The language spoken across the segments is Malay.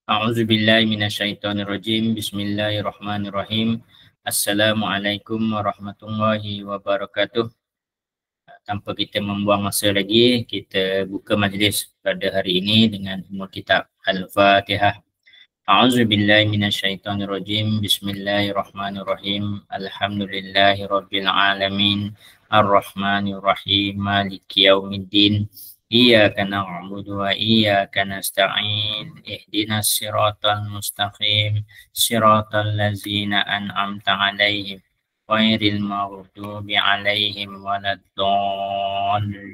A'udzubillahi minasyaitonirrajim. Bismillahirrahmanirrahim. Assalamualaikum warahmatullahi wabarakatuh. Tanpa kita membuang masa lagi, kita buka majlis pada hari ini dengan umul kitab Al-Fatihah. A'udzubillahi minasyaitonirrajim. Bismillahirrahmanirrahim. Alhamdulillahirabbil alamin. Ar-Rahmanirrahim. Maliki yaumiddin. Iyyaka na'budu wa iyyaka nasta'in. Ihdinas siratal mustaqim. Siratal ladzina an'amta 'alaihim ghairil maghdubi 'alaihim waladdallin.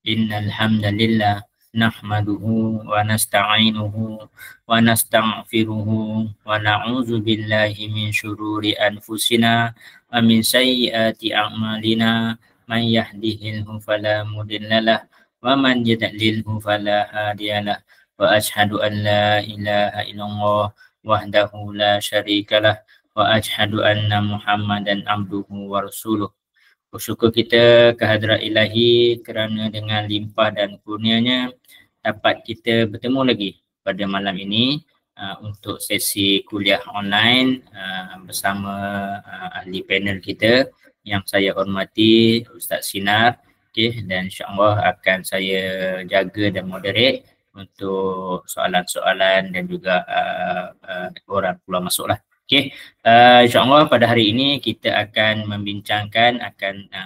Innal hamdalillah nahmaduhu wa nasta'inuhu wa nastaghfiruhu wa na'udzu billahi min syururi anfusina wa min sayyiati a'malina. Man yahdihillahu fala mudhillalah wa man yudlilhu fala hadiyalah. Wa asyhadu an la ilaha illallah wahdahu la syarikalah wa asyhadu anna Muhammadan abduhu wa rasuluh. Bersyukur kita kehadrat ilahi kerana dengan limpah dan kurnianya dapat kita bertemu lagi pada malam ini untuk sesi kuliah online bersama ahli panel kita yang saya hormati Ustaz Sinar, dan insya-Allah akan saya jaga dan moderate untuk soalan-soalan dan juga orang keluar masuklah. InsyaAllah pada hari ini kita akan membincangkan,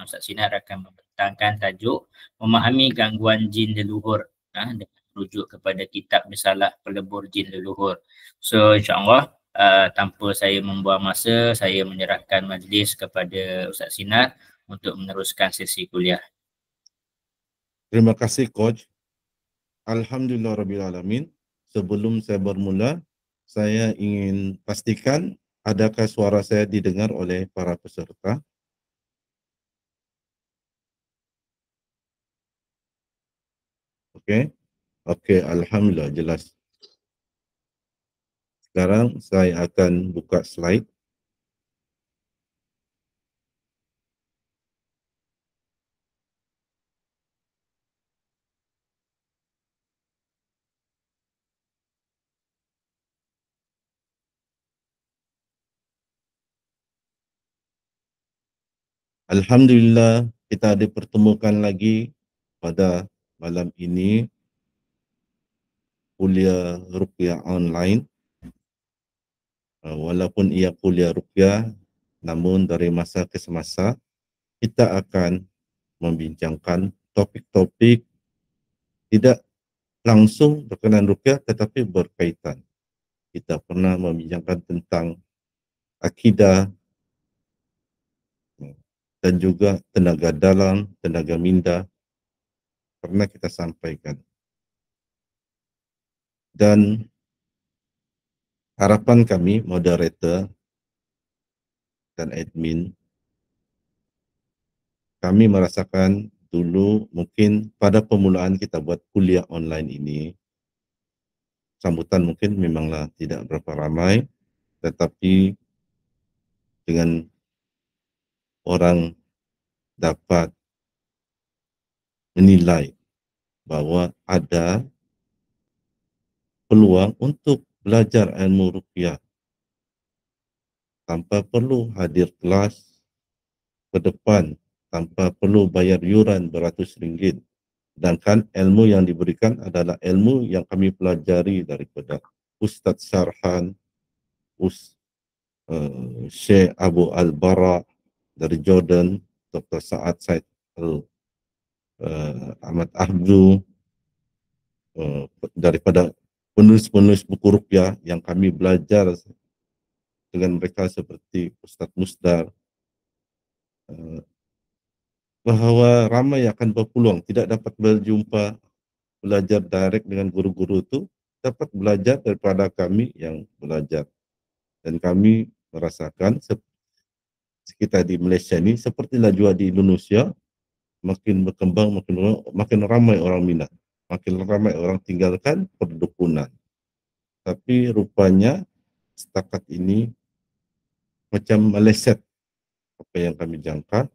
Ustaz Sinar akan membentangkan tajuk memahami gangguan jin leluhur dengan rujuk kepada kitab Risalah Pelebur Jin Leluhur. So insyaAllah tanpa saya membuang masa, saya menyerahkan majlis kepada Ustaz Sinar untuk meneruskan sesi kuliah. Terima kasih Coach. Alhamdulillahirrabbilalamin. Sebelum saya bermula, saya ingin pastikan adakah suara saya didengar oleh para peserta. Okey, alhamdulillah jelas. Sekarang saya akan buka slide. Alhamdulillah kita dipertemukan lagi pada malam ini kuliah ruqyah online. Walaupun ia kuliah ruqyah, namun dari masa ke semasa kita akan membincangkan topik-topik tidak langsung berkenaan ruqyah tetapi berkaitan. Kita pernah membincangkan tentang akidah dan juga tenaga dalam, tenaga minda, pernah kita sampaikan. Dan harapan kami, moderator dan admin, kami merasakan dulu mungkin pada permulaan kita buat kuliah online ini, sambutan mungkin memanglah tidak berapa ramai, tetapi dengan orang dapat menilai bahwa ada peluang untuk belajar ilmu ruqyah tanpa perlu hadir kelas ke depan, tanpa perlu bayar yuran beratus ringgit. Sedangkan ilmu yang diberikan adalah ilmu yang kami pelajari daripada Ustaz Sarhan, Syekh Abu Al-Bara dari Jordan, Dr. Sa'ad Said Ahmad Ahdu, daripada penulis-penulis buku ruqyah yang kami belajar dengan mereka seperti Ustaz Musdar, bahawa ramai akan berpeluang tidak dapat berjumpa belajar direct dengan guru-guru itu, dapat belajar daripada kami yang belajar. Dan kami merasakan kita di Malaysia ini sepertilah juga di Indonesia, makin berkembang, makin ramai orang minat, makin ramai orang tinggalkan perdukunan. Tapi rupanya setakat ini macam meleset apa yang kami jangka.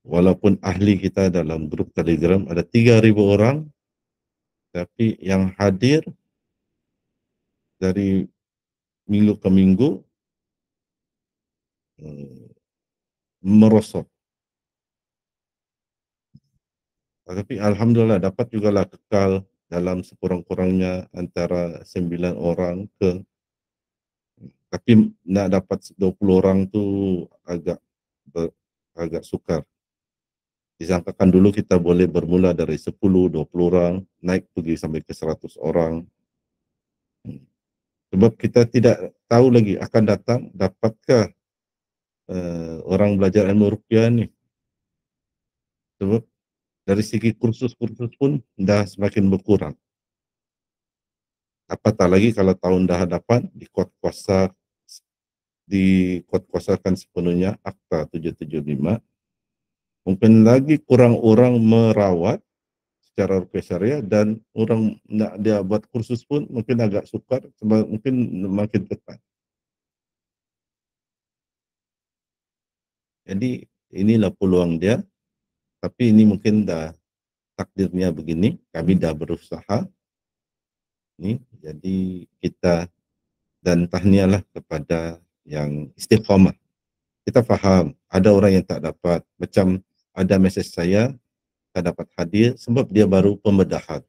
Walaupun ahli kita dalam grup Telegram ada 3,000 orang, Tapi yang hadir dari minggu ke minggu merosot. Tapi alhamdulillah dapat jugalah kekal dalam sekurang-kurangnya antara 9 orang ke, tapi nak dapat 20 orang tu agak agak sukar. Disangkakan dulu kita boleh bermula dari 10, 20 orang, naik pergi sampai ke 100 orang. Sebab kita tidak tahu lagi akan datang dapatkah orang belajar ilmu ruqyah ni. Sebab dari segi kursus-kursus pun dah semakin berkurang. Apatah lagi kalau tahun dah hadapan dikuatkuasakan sepenuhnya Akta 775, mungkin lagi kurang orang merawat secara ruqyah syariah, dan orang nak dia buat kursus pun mungkin agak sukar sebab mungkin makin ketat. Jadi inilah peluang dia, tapi ini mungkin dah takdirnya begini, kami dah berusaha ni, jadi kita dan tahniahlah kepada yang istiqamah. Kita faham ada orang yang tak dapat, macam ada mesej saya tak dapat hadir sebab dia baru pembedahan,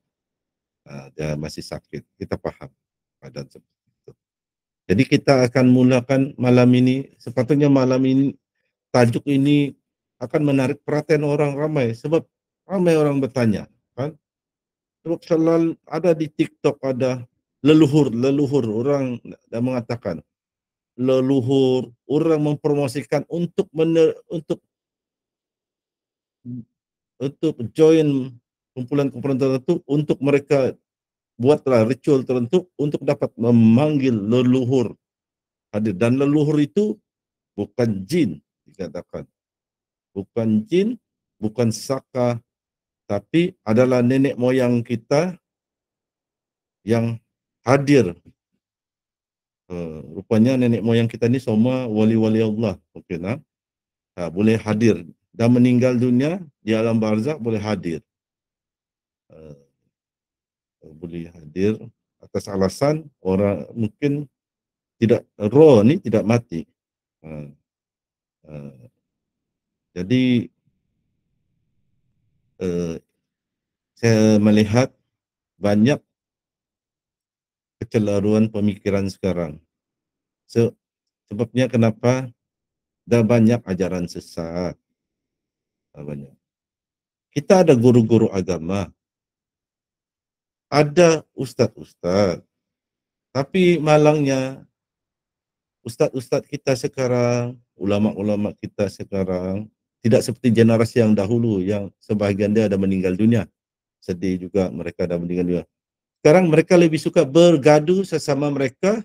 dia masih sakit. Kita faham keadaan seperti itu. Jadi kita akan mulakan malam ini, sepatutnya malam ini tajuk ini akan menarik perhatian orang ramai sebab ramai orang bertanya, kan? Sebab selalu ada di TikTok, ada leluhur orang dah mengatakan leluhur, orang mempromosikan untuk join kumpulan-kumpulan tertentu, untuk mereka buatlah ritual tertentu untuk dapat memanggil leluhur hadir. Dan leluhur itu bukan jin, dikatakan bukan jin, bukan saka, tapi adalah nenek moyang kita yang hadir. Rupanya nenek moyang kita ni semua wali-wali Allah, mungkin boleh hadir dan meninggal dunia di alam barzakh, boleh hadir, atas alasan orang mungkin tidak, roh ni tidak mati. Jadi saya melihat banyak kecelaruan pemikiran sekarang. Sebabnya kenapa? Dah banyak ajaran sesat. Banyak. Kita ada guru-guru agama, ada ustaz-ustaz, tapi malangnya ustaz-ustaz kita sekarang, ulama-ulama kita sekarang tidak seperti generasi yang dahulu yang sebahagian dia ada meninggal dunia. Sedih juga mereka dah meninggal dunia. Sekarang mereka lebih suka bergaduh sesama mereka,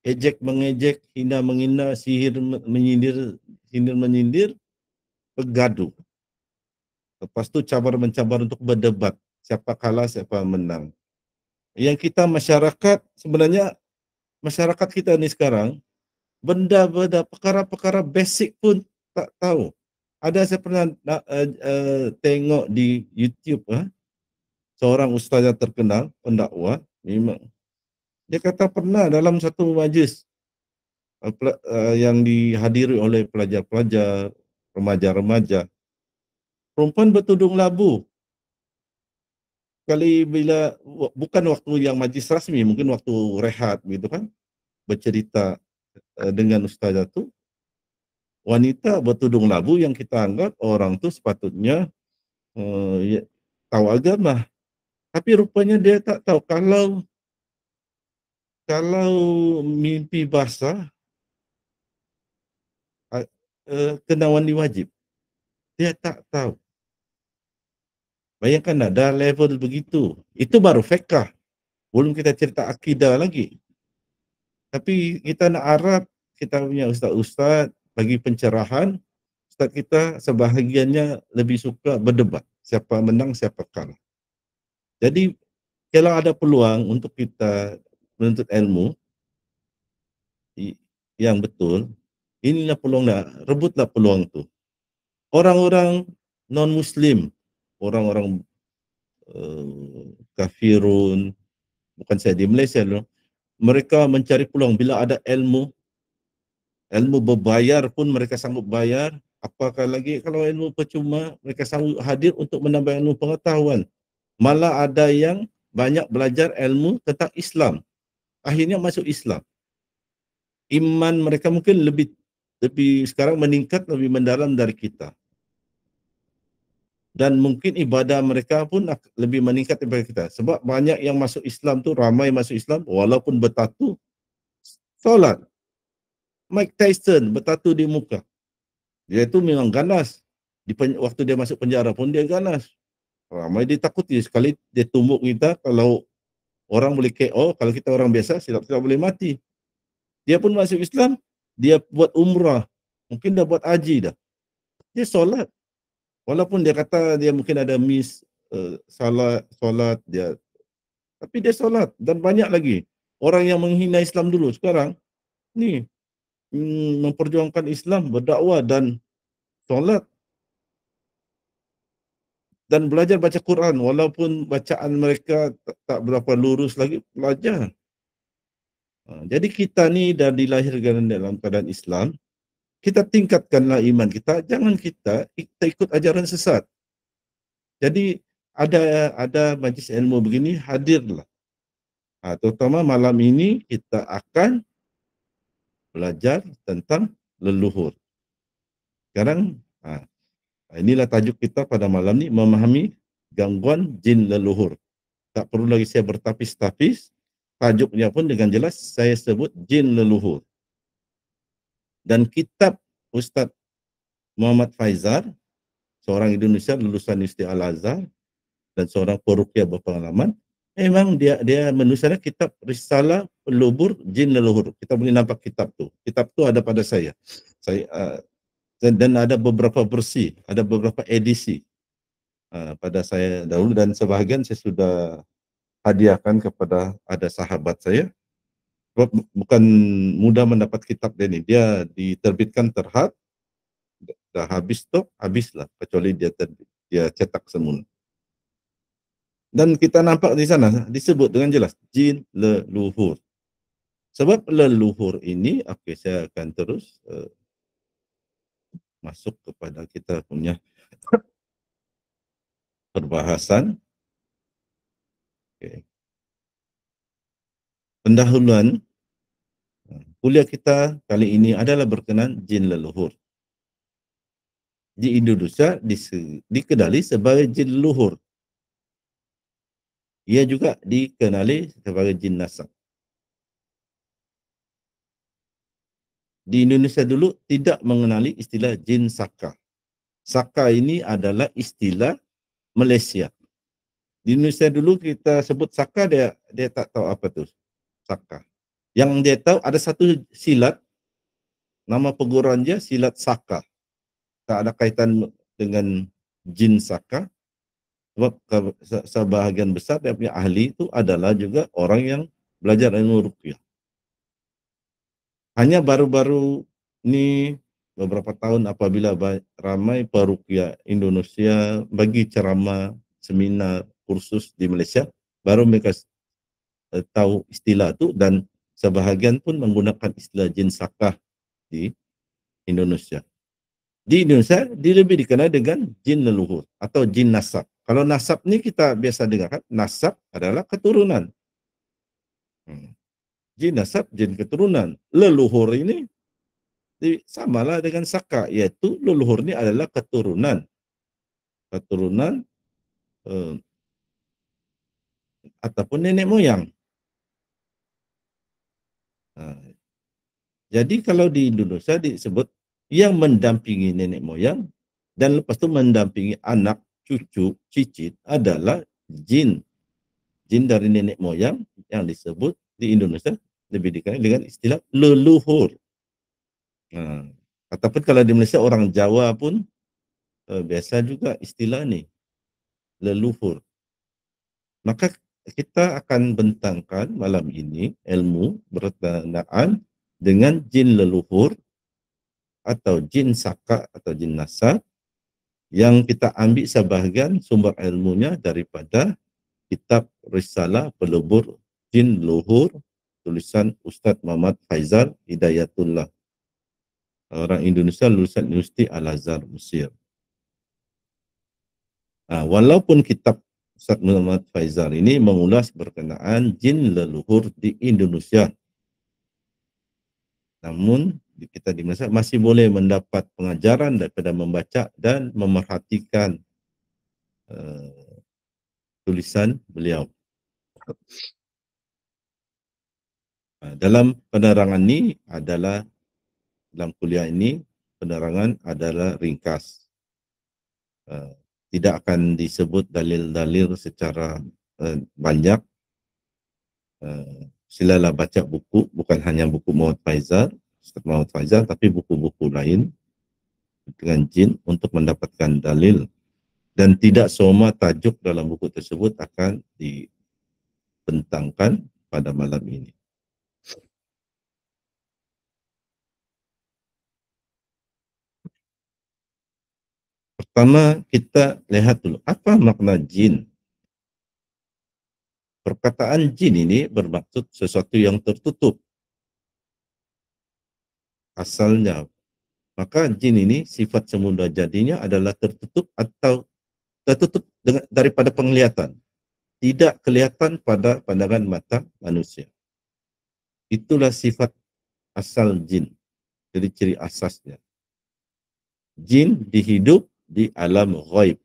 ejek mengejek, hina menghina, sihir menyindir, bergaduh. Lepas tu cabar mencabar untuk berdebat, siapa kalah, siapa menang. Yang kita masyarakat, sebenarnya masyarakat kita ni sekarang, benda-benda perkara-perkara basic pun tak tahu. Ada saya pernah tengok di YouTube, seorang ustaz yang terkenal, pendakwah, memang dia kata pernah dalam satu majlis yang dihadiri oleh pelajar-pelajar, remaja-remaja, perempuan bertudung labu. Kali bila bukan waktu yang majlis rasmi, mungkin waktu rehat gitu kan, bercerita dengan ustazah tu, wanita bertudung labu yang kita anggap orang tu sepatutnya tahu agama, tapi rupanya dia tak tahu kalau mimpi basah kena mandi wajib. Dia tak tahu. Bayangkan dah level begitu. Itu baru fiqh. Belum kita cerita akidah lagi. Tapi kita nak harap kita punya ustaz-ustaz bagi pencerahan. Ustaz kita sebahagiannya lebih suka berdebat. Siapa menang, siapa kalah. Jadi kalau ada peluang untuk kita menuntut ilmu yang betul, inilah peluangnya, rebutlah peluang tu. Orang-orang non-Muslim, orang-orang kafirun, bukan saya di Malaysia loh. Mereka mencari peluang bila ada ilmu berbayar pun mereka sanggup bayar. Apakah lagi kalau ilmu percuma, mereka sanggup hadir untuk menambah ilmu pengetahuan. Malah ada yang banyak belajar ilmu tentang Islam, akhirnya masuk Islam. Iman mereka mungkin lebih sekarang meningkat, lebih mendalam dari kita. Dan mungkin ibadah mereka pun lebih meningkat daripada kita. Sebab banyak yang masuk Islam tu, ramai masuk Islam, walaupun bertatu, solat. Mike Tyson bertatu di muka. Dia itu memang ganas. Waktu dia masuk penjara pun dia ganas. Ramai dia takuti. Sekali dia tumbuk kita, kalau orang boleh KO, kalau kita orang biasa, silap-silap boleh mati. Dia pun masuk Islam, dia buat umrah. Mungkin dah buat haji dah. Dia solat. Walaupun dia kata dia mungkin ada miss solat dia, tapi dia solat. Dan banyak lagi orang yang menghina Islam dulu sekarang ni memperjuangkan Islam, berdakwah dan solat dan belajar baca Quran, walaupun bacaan mereka tak berapa lurus lagi, belajar. Jadi kita ni dah dilahirkan dalam keadaan Islam, kita tingkatkanlah iman kita, jangan kita ikut ajaran sesat. Jadi ada majlis ilmu begini, hadirlah. Terutama malam ini kita akan belajar tentang leluhur. Sekarang inilah tajuk kita pada malam ni, memahami gangguan jin leluhur. Tak perlu lagi saya bertapis-tapis, tajuknya pun dengan jelas saya sebut jin leluhur. Dan kitab Ustaz Muhammad Faizal, seorang Indonesia lulusan Universiti Al-Azhar dan seorang peruqyah berpengalaman, memang dia menuliskan kitab Risalah Pelubur Jin Leluhur. Kita boleh nampak kitab tu. Kitab tu ada pada saya. Dan ada beberapa versi, ada beberapa edisi pada saya dahulu, dan sebahagian saya sudah hadiahkan kepada ada sahabat saya. Bukan mudah mendapat kitab dia ni. Dia diterbitkan terhad, dah habis stok, habislah, kecuali dia cetak semula. Dan kita nampak di sana disebut dengan jelas jin leluhur. Sebab leluhur ini, okey, saya akan terus masuk kepada kita punya perbahasan. Okay. Pendahuluan kuliah kita kali ini adalah berkenaan jin leluhur. Di Indonesia dikenali sebagai jin leluhur. Ia juga dikenali sebagai jin nasab. Di Indonesia dulu tidak mengenali istilah jin saka. Saka ini adalah istilah Malaysia. Di Indonesia dulu kita sebut saka, dia tak tahu apa tu saka. Yang dia tahu ada satu silat, nama peguruan dia silat saka. Tak ada kaitan dengan jin saka. Sebab sebahagian besar dia punya ahli itu adalah juga orang yang belajar ilmu ruqyah. Hanya baru-baru ni beberapa tahun apabila ramai peruqyah Indonesia bagi ceramah, seminar, kursus di Malaysia, baru mereka tahu istilah itu, dan sebahagian pun menggunakan istilah jin sakah di Indonesia. Di Indonesia lebih dikenal dengan jin leluhur atau jin nasab. Kalau nasab ni kita biasa dengar kan, nasab adalah keturunan. Jin nasab, jin keturunan. Leluhur ini samalah dengan saka, iaitu leluhur ni adalah keturunan. Keturunan ataupun nenek moyang. Jadi kalau di Indonesia disebut yang mendampingi nenek moyang dan lepas tu mendampingi anak, cucu, cicit adalah jin. Jin dari nenek moyang yang disebut di Indonesia lebih dikenal dengan istilah leluhur. Ataupun kalau di Malaysia orang Jawa pun biasa juga istilah ni, leluhur. Maka kita akan bentangkan malam ini ilmu berkenaan dengan jin leluhur atau jin saka atau jin nasab, yang kita ambil sebahagian sumber ilmunya daripada kitab Risalah Pelebur Jin Luhur, tulisan Ustaz Muhammad Faizal Hidayatullah, orang Indonesia lulusan Universiti Al-Azhar, Mesir. Walaupun kitab Ustaz Muhammad Faizal ini mengulas berkenaan jin leluhur di Indonesia, namun kita di Malaysia masih boleh mendapat pengajaran daripada membaca dan memerhatikan tulisan beliau. Dalam penerangan ini adalah, dalam kuliah ini penerangan adalah ringkas. Tidak akan disebut dalil-dalil secara banyak. Silalah baca buku, bukan hanya buku Muhammad Faizal, Ustaz Muhammad Faizal, tapi buku-buku lain dengan jin untuk mendapatkan dalil. Dan tidak semua tajuk dalam buku tersebut akan dibentangkan pada malam ini. Pertama, kita lihat dulu apa makna jin. Perkataan jin ini bermaksud sesuatu yang tertutup asalnya. Maka jin ini sifat semula jadinya adalah tertutup atau tertutup daripada penglihatan. Tidak kelihatan pada pandangan mata manusia. Itulah sifat asal jin. Jadi ciri asasnya. Jin dihidup di alam ghaib.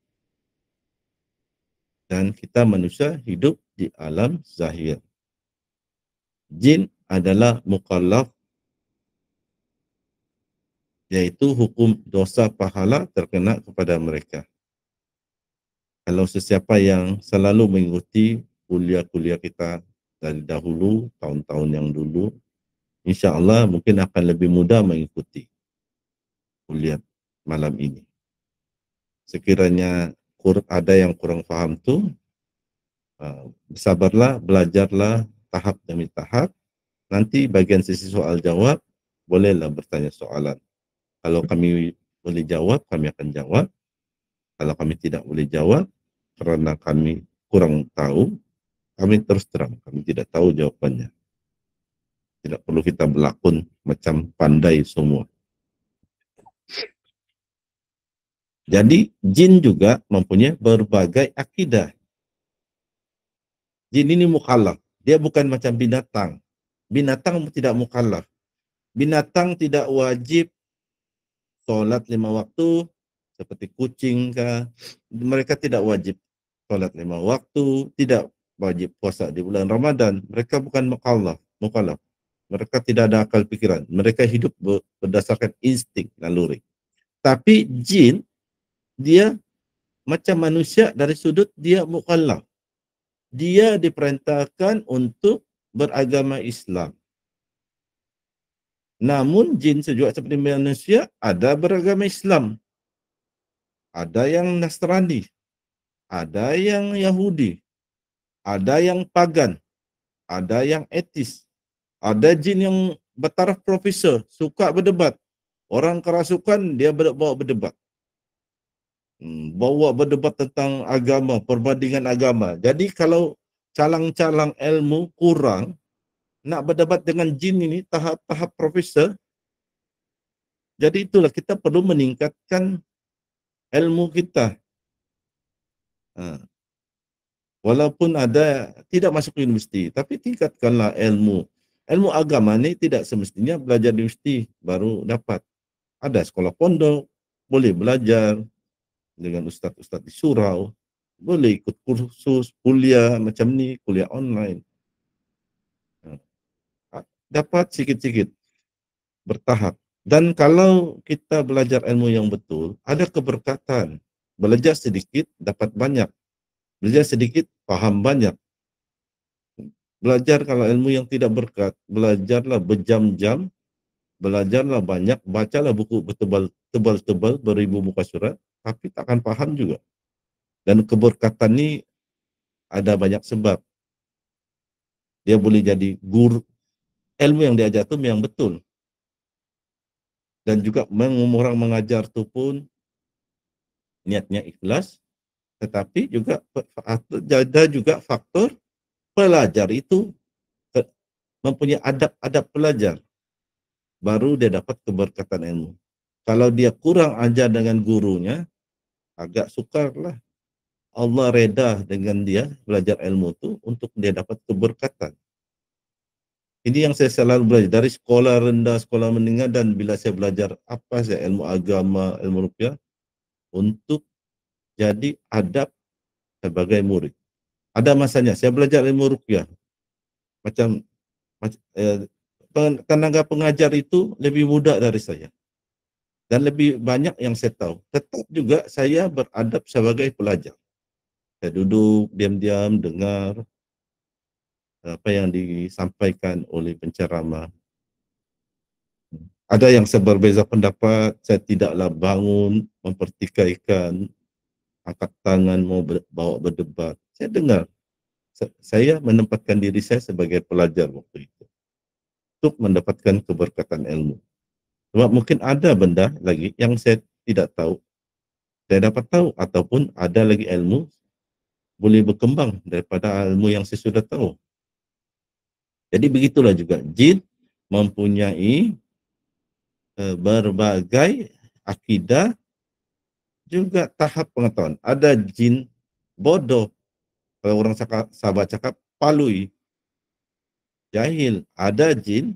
Dan kita manusia hidup di alam zahir. Jin adalah mukallaf, yaitu hukum dosa pahala terkena kepada mereka. Kalau sesiapa yang selalu mengikuti kuliah-kuliah kita dari dahulu, tahun-tahun yang dulu, insya Allah mungkin akan lebih mudah mengikuti kuliah malam ini. Sekiranya ada yang kurang paham tuh, sabarlah, belajarlah tahap demi tahap. Nanti bagian sesi soal jawab, bolehlah bertanya soalan. Kalau kami boleh jawab, kami akan jawab. Kalau kami tidak boleh jawab, karena kami kurang tahu, kami terus terang, kami tidak tahu jawabannya. Tidak perlu kita berlakon macam pandai semua. Jadi jin juga mempunyai berbagai akidah. Jin ini mukallaf. Dia bukan macam binatang. Binatang tidak mukallaf. Binatang tidak wajib solat 5 waktu, seperti kucing kah. Mereka tidak wajib solat 5 waktu, tidak wajib puasa di bulan Ramadan. Mereka bukan mukallaf. Mereka tidak ada akal pikiran. Mereka hidup berdasarkan insting, naluri. Tapi jin, dia macam manusia dari sudut dia mukallaf. Dia diperintahkan untuk beragama Islam. Namun jin juga seperti manusia ada beragama Islam. Ada yang Nasrani, ada yang Yahudi, ada yang pagan, ada yang etis. Ada jin yang bertaraf profesor, suka berdebat. Orang kerasukan dia bawa berdebat. Bawa berdebat tentang agama, perbandingan agama. Jadi kalau calang-calang ilmu kurang, nak berdebat dengan jin ini tahap-tahap profesor. Jadi itulah kita perlu meningkatkan ilmu kita. Walaupun ada tidak masuk universiti, tapi tingkatkanlah ilmu. Ilmu agama ini tidak semestinya belajar di universiti baru dapat. Ada sekolah pondok, boleh belajar dengan ustaz-ustaz di surau, boleh ikut kursus, kuliah macam ni, kuliah online. Dapat sikit-sikit, bertahap. Dan kalau kita belajar ilmu yang betul, ada keberkatan. Belajar sedikit, dapat banyak. Belajar sedikit, paham banyak. Belajar kalau ilmu yang tidak berkat, belajarlah berjam-jam, belajarlah banyak, bacalah buku tebal-tebal, beribu muka surat, tapi tak akan paham juga. Dan keberkatan ini ada banyak sebab. Dia boleh jadi guru, ilmu yang diajar itu yang betul. Dan juga orang mengajar itu pun niatnya ikhlas, tetapi juga ada juga faktor pelajar itu mempunyai adab-adab pelajar, baru dia dapat keberkatan ilmu. Kalau dia kurang ajar dengan gurunya, agak sukar lah. Allah reda dengan dia belajar ilmu itu untuk dia dapat keberkatan. Ini yang saya selalu belajar dari sekolah rendah, sekolah menengah, dan bila saya belajar apa saya ilmu agama, ilmu ruqyah, untuk jadi adab sebagai murid. Ada masanya saya belajar ilmu ruqyah, macam tenaga pengajar itu lebih muda dari saya dan lebih banyak yang saya tahu. Tetap juga saya beradab sebagai pelajar. Saya duduk diam-diam dengar apa yang disampaikan oleh penceramah. Ada yang saya berbeza pendapat, saya tidaklah bangun mempertikaikan, angkat tangan mau bawa berdebat. Saya dengar. Saya menempatkan diri saya sebagai pelajar waktu itu untuk mendapatkan keberkatan ilmu. Sebab mungkin ada benda lagi yang saya tidak tahu, saya dapat tahu, ataupun ada lagi ilmu boleh berkembang daripada ilmu yang saya sudah tahu. Jadi begitulah juga jin mempunyai berbagai akidah, juga tahap pengetahuan. Ada jin bodoh, kalau orang sahabat cakap palui, jahil. Ada jin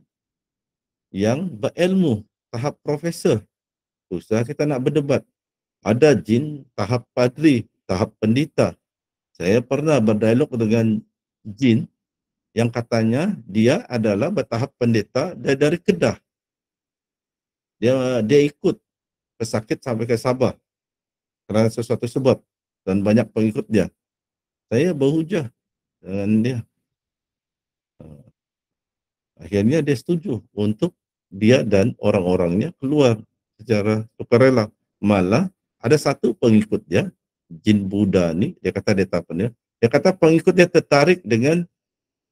yang berilmu, tahap profesor, susah kita nak berdebat. Ada jin tahap padri, tahap pendeta. Saya pernah berdialog dengan jin yang katanya dia adalah bertahap pendeta dari Kedah. Dia ikut pesakit sampai ke Sabah kerana sesuatu sebab dan banyak pengikut dia. Saya berhujah dengan dia. Akhirnya dia setuju untuk dia dan orang-orangnya keluar secara sukarela. Malah ada satu pengikut dia, jin Buddha ni, dia kata dia tak pernah. Dia kata pengikut dia tertarik dengan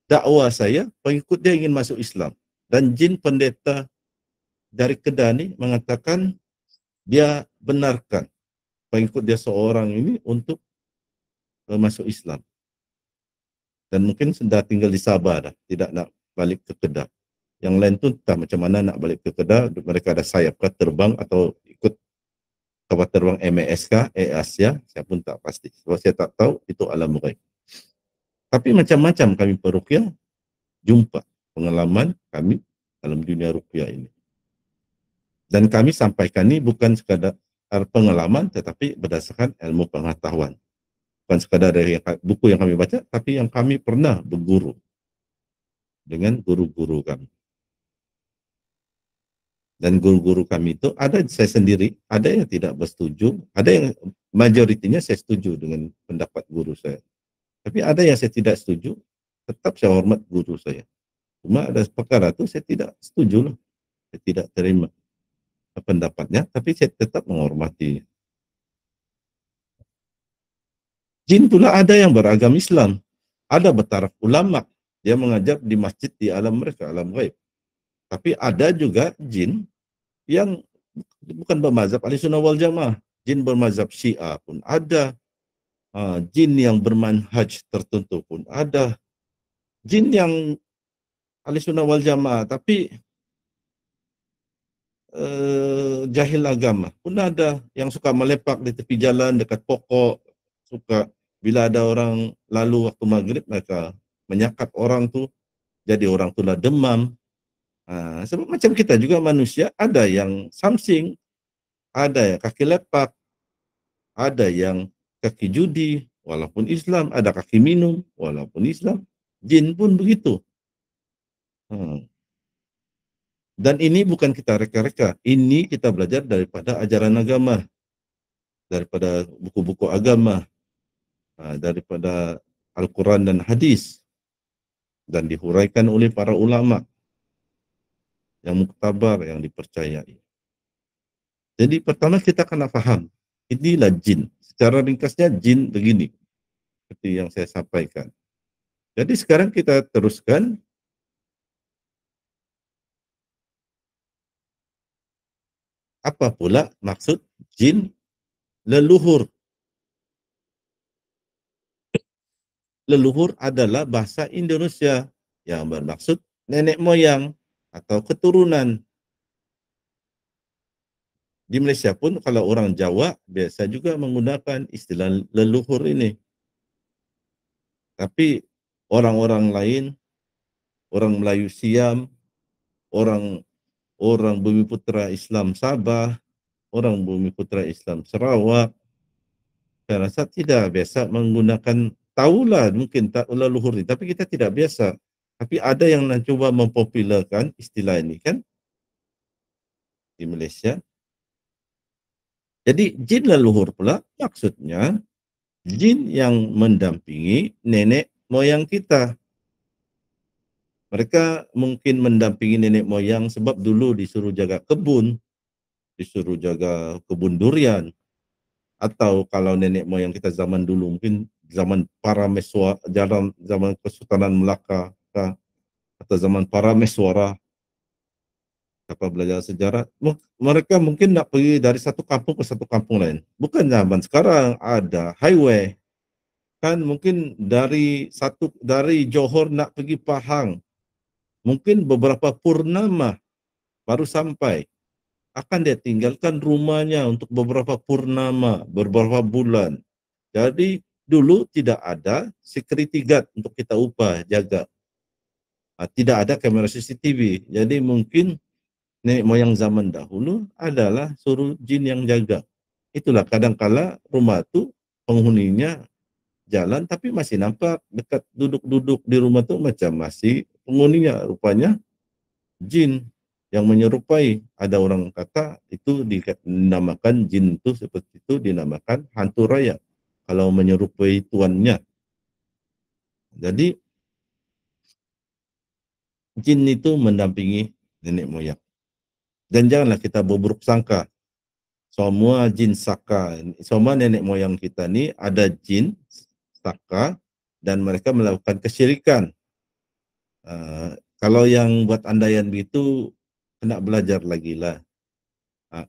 dakwah saya, pengikut dia ingin masuk Islam. Dan jin pendeta dari Kedah ni mengatakan dia benarkan pengikut dia seorang ini untuk masuk Islam. Dan mungkin sudah tinggal di Sabah dah, tidak nak balik ke Kedah. Yang lain tu entah macam mana nak balik ke Kedah, mereka ada sayap ke terbang atau ikut kapal terbang MAS kah, Asia, saya pun tak pasti. Sebab saya tak tahu, itu alam ghaib. Tapi macam-macam kami peruqyah jumpa pengalaman kami dalam dunia ruqyah ini. Dan kami sampaikan ni bukan sekadar pengalaman, tetapi berdasarkan ilmu pengetahuan. Bukan sekadar dari buku yang kami baca, tapi yang kami pernah berguru dengan guru-guru kami. Dan guru-guru kami itu ada saya sendiri, ada yang tidak bersetuju, ada yang majoritinya saya setuju dengan pendapat guru saya. Tapi ada yang saya tidak setuju, tetap saya hormat guru saya. Cuma ada perkara itu saya tidak setuju lah. Saya tidak terima pendapatnya, tapi saya tetap menghormati. Jin pula ada yang beragam Islam. Ada bertaraf ulama, dia mengajar di masjid di alam mereka, alam ghaib. Tapi ada juga jin yang bukan bermazhab Ahlussunnah wal Jamaah, jin bermazhab Syiah pun ada, jin yang bermanhaj tertentu pun ada, jin yang Ahlussunnah wal Jamaah tapi jahil agama pun ada, yang suka melepak di tepi jalan dekat pokok, suka bila ada orang lalu waktu maghrib mereka menyakat orang tu, jadi orang tu lah demam. Sebab macam kita juga manusia, ada yang samsing, ada yang kaki lepak, ada yang kaki judi walaupun Islam, ada kaki minum walaupun Islam. Jin pun begitu. Dan ini bukan kita reka-reka, ini kita belajar daripada ajaran agama, daripada buku-buku agama, daripada Al-Quran dan hadis, dan dihuraikan oleh para ulama yang muktabar, yang dipercayai. Jadi pertama kita kena faham, inilah jin. Secara ringkasnya jin begini, seperti yang saya sampaikan. Jadi sekarang kita teruskan. Apa pula maksud jin leluhur? leluhur adalah bahasa Indonesia yang bermaksud nenek moyang atau keturunan. Di Malaysia pun kalau orang Jawa biasa juga menggunakan istilah leluhur ini. Tapi orang-orang lain, orang Melayu Siam, orang Bumiputra Islam Sabah, orang Bumiputra Islam Sarawak, saya rasa tidak biasa menggunakan, tahulah mungkin tak leluhur ini, tapi kita tidak biasa. Tapi ada yang nak cuba mempopularkan istilah ini kan di Malaysia. Jadi jin leluhur pula maksudnya jin yang mendampingi nenek moyang kita. Mereka mungkin mendampingi nenek moyang sebab dulu disuruh jaga kebun, disuruh jaga kebun durian, atau kalau nenek moyang kita zaman dulu mungkin zaman Parameswara, zaman Kesultanan Melaka atau zaman Parameswara, apa belajar sejarah, mereka mungkin nak pergi dari satu kampung ke satu kampung lain. Bukan zaman sekarang ada highway, kan mungkin dari Johor nak pergi Pahang, mungkin beberapa purnama baru sampai. Akan dia tinggalkan rumahnya untuk beberapa purnama, beberapa bulan. Jadi dulu tidak ada security guard untuk kita upah jaga. Tidak ada kamera CCTV. Jadi mungkin nenek moyang zaman dahulu adalah suruh jin yang jaga. Itulah kadang-kala rumah tu penghuninya jalan tapi masih nampak dekat duduk-duduk di rumah tu macam masih penghuninya rupanya jin yang menyerupai. Ada orang kata itu dinamakan jin itu seperti itu dinamakan hantu raya kalau menyerupai tuannya. Jadi jin itu mendampingi nenek moyang. Dan janganlah kita berburuk sangka. Semua jin saka, semua nenek moyang kita ni ada jin saka dan mereka melakukan kesyirikan. Kalau yang buat andaian begitu kena belajar lagi lah.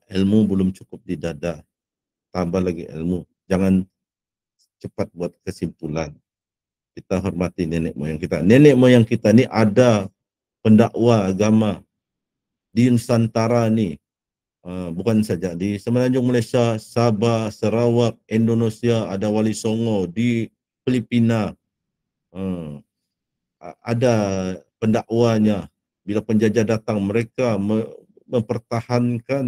Ilmu belum cukup di dada, tambah lagi ilmu. Jangan cepat buat kesimpulan. Kita hormati nenek moyang kita. Nenek moyang kita ni ada pendakwa agama di Nusantara ni. Bukan saja di Semenanjung Malaysia, Sabah, Sarawak, Indonesia, ada Wali Songo, di Filipina ada pendakwanya. Bila penjajah datang, mereka mempertahankan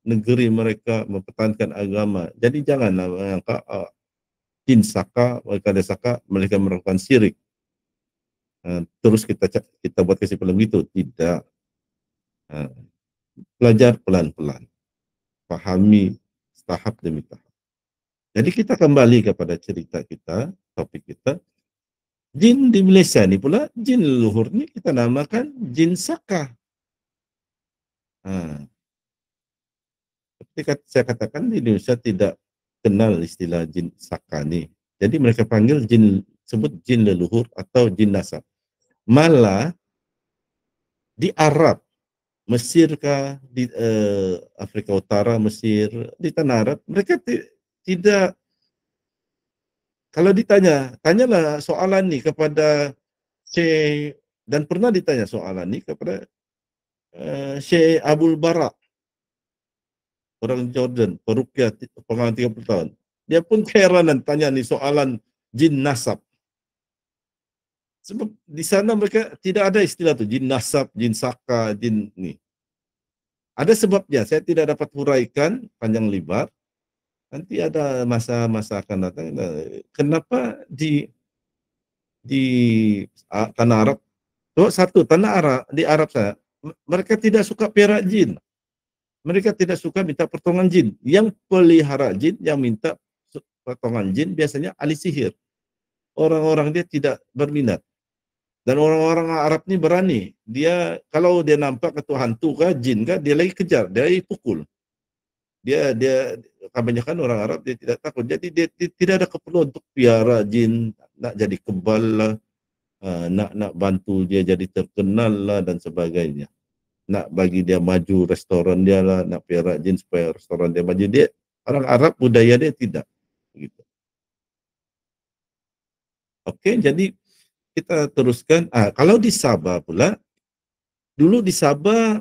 negeri mereka, mempertahankan agama. Jadi janganlah mengangkat jin saka, mereka melakukan syirik. Terus kita buat kesimpulan begitu, tidak. Belajar pelan-pelan, pahami tahap demi tahap. Jadi kita kembali kepada cerita kita, topik kita. Jin di Malaysia ni pula, jin leluhur ni kita namakan jin saka. Seperti saya katakan di Indonesia tidak kenal istilah jin saka ni. Jadi mereka panggil sebut jin leluhur atau jin nasab. Malah di Arab, Mesir kah, di Afrika Utara, Mesir, di tanah Arab, mereka tidak, kalau tanyalah soalan ni kepada Syekh, dan pernah ditanya soalan ni kepada Syekh Abdul Barak, orang Jordan, peruqyah pengalaman 30 tahun. Dia pun keheranan tanya ni soalan jin nasab. Sebab di sana mereka tidak ada istilah tu, jin nasab, jin saka, jin ni. Ada sebabnya, saya tidak dapat huraikan panjang lebar. Nanti ada masa akan datang. Kenapa di tanah Arab, tanah Arab, di Arab saya, mereka tidak suka piara jin. Mereka tidak suka minta pertolongan jin. Yang pelihara jin, yang minta pertolongan jin biasanya ahli sihir. Orang-orang dia tidak berminat. Dan orang-orang Arab ni berani. Dia kalau dia nampak ketua hantu kah, jin kah, dia lagi kejar, dia lagi pukul. Dia kebanyakan orang Arab dia tidak takut. Jadi dia tidak ada keperluan untuk piara jin, nak jadi kebal lah, nak bantu dia jadi terkenal lah dan sebagainya. Nak bagi dia maju restoran dia lah, nak piara jin supaya restoran dia maju. Dia orang Arab budaya dia tidak begitu. Oke, jadi kita teruskan. Kalau di Sabah pula, dulu di Sabah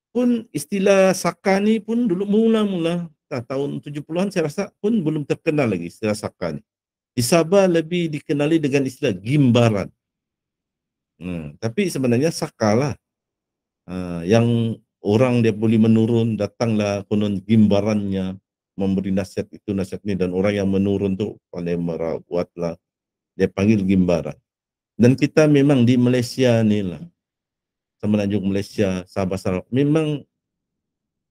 pun istilah Saka ni pun dulu mula-mula tahun 70-an saya rasa pun belum terkenal lagi istilah Saka ni. Di Sabah lebih dikenali dengan istilah Gimbaran. Tapi sebenarnya Saka lah. Yang orang dia boleh menurun, datanglah konon Gimbarannya, memberi nasihat itu, nasihat ini, dan orang yang menurun tu pandai merawat lah. Dia panggil Gimbaran. Dan kita memang di Malaysia ni lah, Semenanjung Malaysia, Sabah Sarawak, memang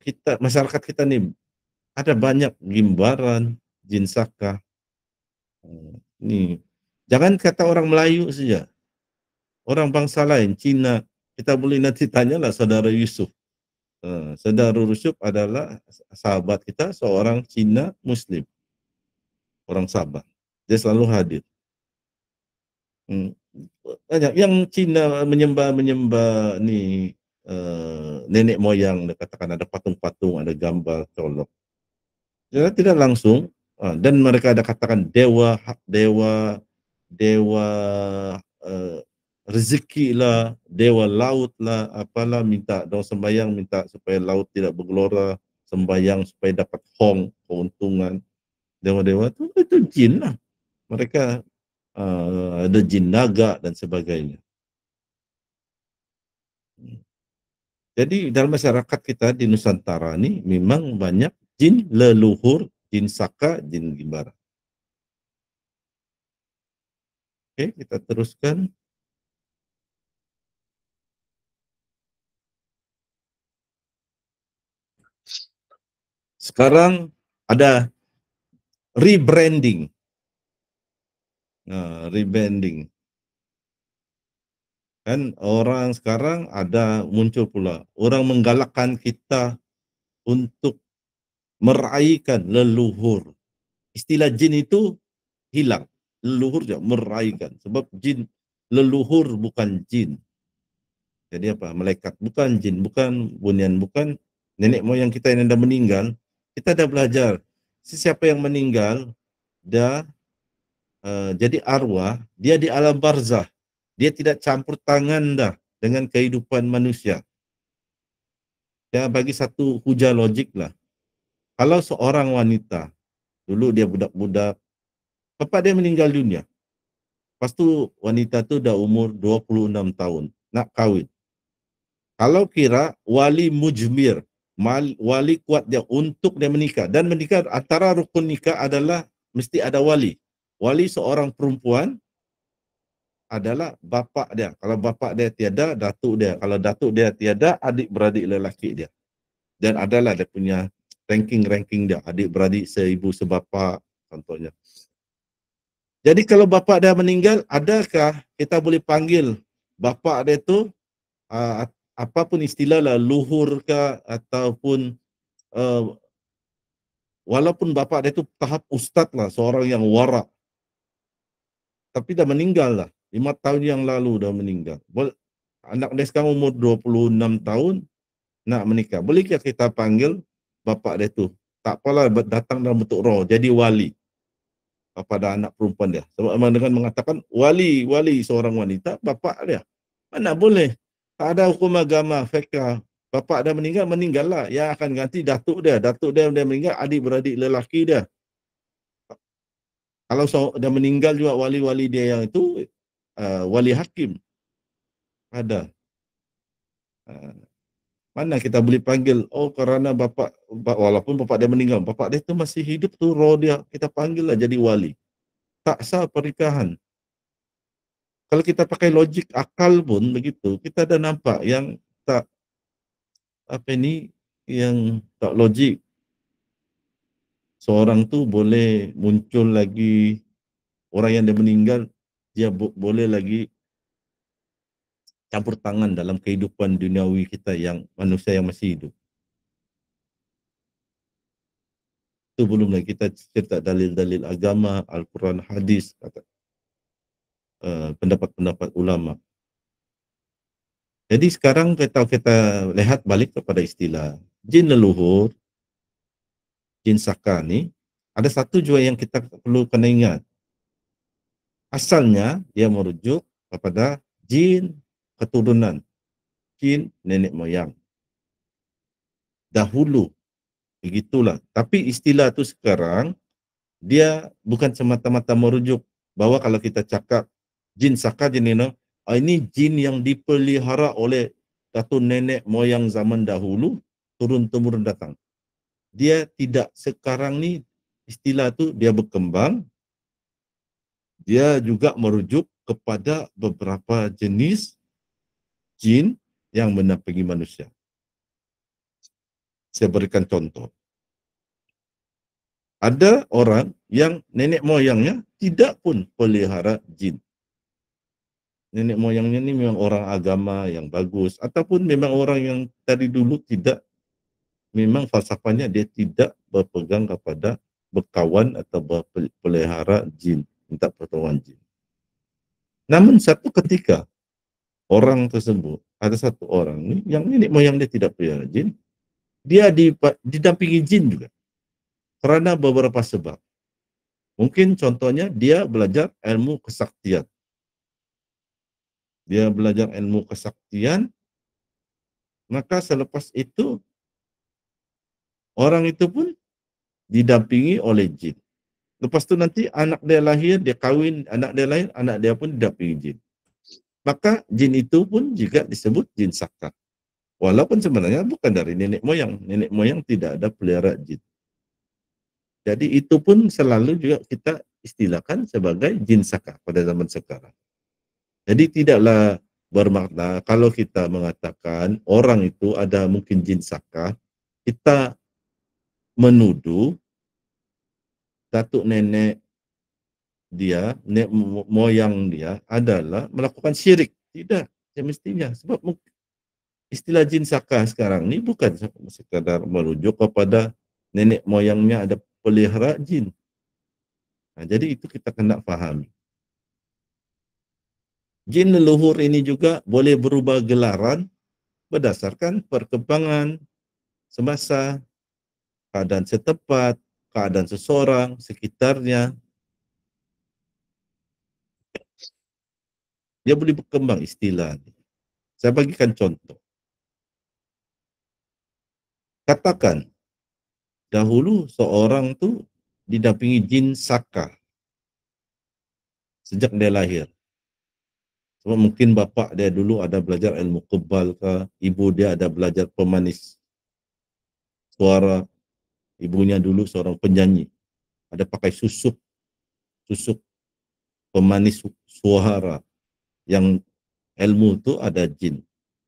kita, masyarakat kita ni ada banyak Gimbaran, Jin Saka. Ni, jangan kata orang Melayu saja, orang bangsa lain, Cina, kita boleh nanti tanyalah saudara Yusuf. Saudara Yusuf adalah sahabat kita, seorang Cina Muslim, orang Sabah. Dia selalu hadir. Banyak yang Cina menyembah ni nenek moyang, katakan ada patung-patung, ada gambar colok. Jadi tidak langsung, dan mereka ada katakan dewa rezeki lah, dewa laut lah, apalah, minta doa sembahyang, minta supaya laut tidak bergelora, sembahyang supaya dapat hong, keuntungan. Dewa-dewa itu jin lah. Mereka ada jin naga dan sebagainya. Jadi dalam masyarakat kita di Nusantara ni memang banyak jin leluhur, jin Saka, jin Gimbaran. Oke, kita teruskan. Sekarang ada rebranding. Rebranding. Kan orang sekarang ada muncul pula, orang menggalakkan kita untuk meraihkan leluhur. Istilah jin itu hilang, leluhur je meraihkan. Sebab jin, leluhur bukan jin. Jadi apa? Malaikat, bukan jin, bukan bunian, bukan nenek moyang kita yang dah meninggal. Kita dah belajar, sesiapa yang meninggal dah jadi arwah, dia di alam barzah. Dia tidak campur tangan dah dengan kehidupan manusia. Dia bagi satu hujah logik lah. Kalau seorang wanita, dulu dia budak-budak, bapak dia meninggal dunia. Lepas tu wanita tu dah umur 26 tahun, nak kahwin. Kalau kira wali mujmir, wali kuat dia untuk dia menikah. Dan menikah, antara rukun nikah adalah mesti ada wali. Wali seorang perempuan adalah bapa dia. Kalau bapa dia tiada, datuk dia. Kalau datuk dia tiada, adik-beradik lelaki dia. Dan adalah dia punya ranking dia, adik-beradik, seibu, sebapa, contohnya. Jadi kalau bapa dia meninggal, adakah kita boleh panggil bapa dia tu apapun istilah lah, luhur ke ataupun walaupun bapa dia tu tahap ustaz lah, seorang yang warak, tapi dah meninggal lah, 5 tahun yang lalu dah meninggal. Anak dia sekarang umur 26 tahun nak menikah. Bolehkah kita panggil bapa dia tu? Tak apalah, datang dalam bentuk roh, jadi wali kepada anak perempuan dia. Sebab dengan mengatakan wali seorang wanita, bapa dia. Mana boleh? Tak ada hukum agama, fiqh. Bapa dia meninggal lah. Yang akan ganti datuk dia. Datuk dia meninggal, adik-beradik lelaki dia. Kalau dia meninggal juga wali-wali dia yang itu, wali hakim. Ada. Mana kita boleh panggil, kerana walaupun bapa dia meninggal, bapa dia tu masih hidup tu, roh dia, kita panggil lah jadi wali. Tak sah pernikahan. Kalau kita pakai logik akal pun begitu, kita dah nampak yang tak yang tak logik. Seorang tu boleh muncul lagi, orang yang dia meninggal, dia boleh lagi campur tangan dalam kehidupan duniawi kita, yang manusia yang masih hidup. Itu belum lagi kita cerita dalil-dalil agama, Al-Quran, hadis, pendapat-pendapat ulama. Jadi sekarang kita lihat balik kepada istilah jin leluhur, jin Saka ni, ada satu juga yang kita perlu kena ingat. asalnya dia merujuk kepada jin keturunan, jin nenek moyang. Dahulu, begitulah. Tapi istilah itu sekarang, dia bukan semata-mata merujuk bahwa kalau kita cakap jin saka jin ini jin yang dipelihara oleh datuk nenek moyang zaman dahulu turun-temurun datang. Dia tidak, sekarang ni istilah tu dia berkembang, dia juga merujuk kepada beberapa jenis jin yang mendampingi manusia. Saya berikan contoh. Ada orang yang nenek moyangnya tidak pun pelihara jin. Nenek moyangnya ni memang orang agama yang bagus, ataupun memang orang yang dari dulu tidak, memang falsafahnya dia tidak berpegang kepada berkawan atau berpelihara jin, minta pertolongan jin. Namun satu ketika orang tersebut, ada satu orang ni yang nenek moyang dia tidak pelihara jin, dia didampingi jin juga kerana beberapa sebab. Mungkin contohnya dia belajar ilmu kesaktian. Dia belajar ilmu kesaktian, maka selepas itu orang itu pun didampingi oleh jin. Lepas tu nanti anak dia lahir, dia kahwin, anak dia lahir, anak dia pun didampingi jin. Maka jin itu pun juga disebut jin saka. Walaupun sebenarnya bukan dari nenek moyang. Nenek moyang tidak ada pelihara jin. Jadi itu pun selalu juga kita istilahkan sebagai jin saka pada zaman sekarang. Jadi tidaklah bermakna kalau kita mengatakan orang itu ada mungkin jin saka, kita menuduh datuk nenek dia, nenek moyang dia adalah melakukan syirik. Tidak, semestinya. Sebab istilah jin saka sekarang ni bukan sekadar merujuk kepada nenek moyangnya ada pelihara jin. Nah, jadi itu kita kena fahami. Jin leluhur ini juga boleh berubah gelaran berdasarkan perkembangan semasa, keadaan setempat, keadaan seseorang, sekitarnya. Dia boleh berkembang istilah. Saya bagikan contoh. Katakan, dahulu seorang tu didampingi jin saka sejak dia lahir. Sebab mungkin bapa dia dulu ada belajar ilmu kebal ke, ibu dia ada belajar pemanis suara, ibunya dulu seorang penyanyi, ada pakai susuk pemanis suara, yang ilmu itu ada jin.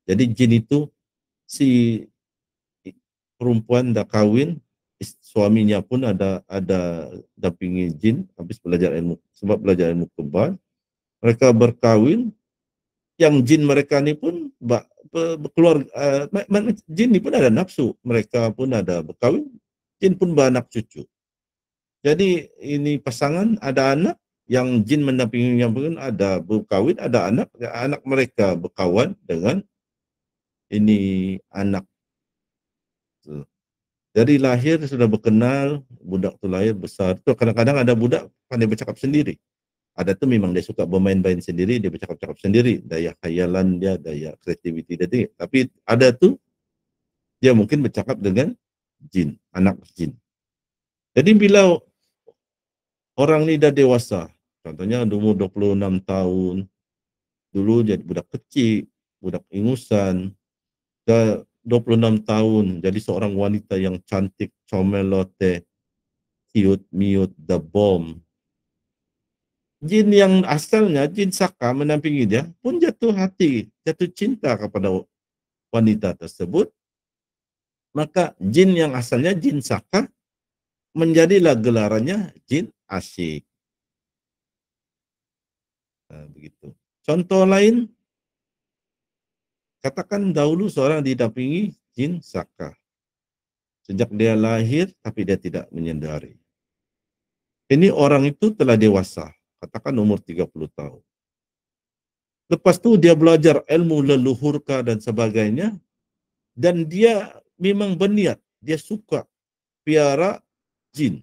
Jadi jin itu si perempuan dah kahwin, suaminya pun ada dampingi jin habis belajar ilmu, sebab belajar ilmu kebal, mereka berkahwin, yang jin mereka ni pun keluar, jin ni pun ada nafsu, mereka pun ada berkahwin, jin pun beranak cucu. Jadi ini pasangan ada anak, yang jin mendampinginya pun ada berkahwin, ada anak, anak mereka berkawan dengan ini anak. Dari lahir sudah berkenal, budak tu lahir besar. Tu kadang-kadang ada budak pandai bercakap sendiri. Ada tu memang dia suka bermain-main sendiri, dia bercakap-cakap sendiri, daya khayalan dia, daya kreativiti dia tinggi. Tapi ada tu dia mungkin bercakap dengan jin, anak jin. Jadi bila orang ni dah dewasa, contohnya umur 26 tahun, dulu jadi budak kecil, budak ingusan, dah 26 tahun, jadi seorang wanita yang cantik, comelote, cute, miut, the bomb. Jin yang asalnya, jin saka mendampingi dia, pun jatuh hati, jatuh cinta kepada wanita tersebut. Maka jin yang asalnya jin saka, menjadilah gelarannya jin asyik. Nah, begitu. Contoh lain, katakan dahulu seorang didampingi jin saka. Sejak dia lahir, tapi dia tidak menyadari. Ini orang itu telah dewasa, katakan umur 30 tahun. Lepas tu dia belajar ilmu leluhurka dan sebagainya, dan dia memang berniat, dia suka piara jin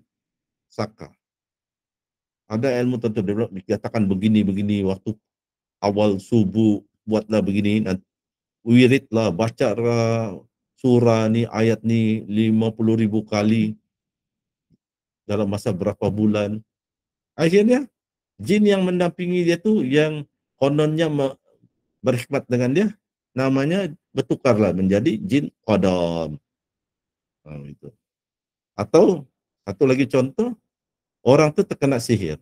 saka. Ada ilmu tertentu dikatakan begini, waktu awal subuh buatlah begini, nanti wirid lah, baca surah ni, ayat ni 50,000 kali dalam masa berapa bulan. Akhirnya jin yang mendampingi dia tu yang kononnya berkhidmat dengan dia, namanya bertukarlah menjadi jin qadam. Itu. Atau satu lagi contoh, orang tu terkena sihir.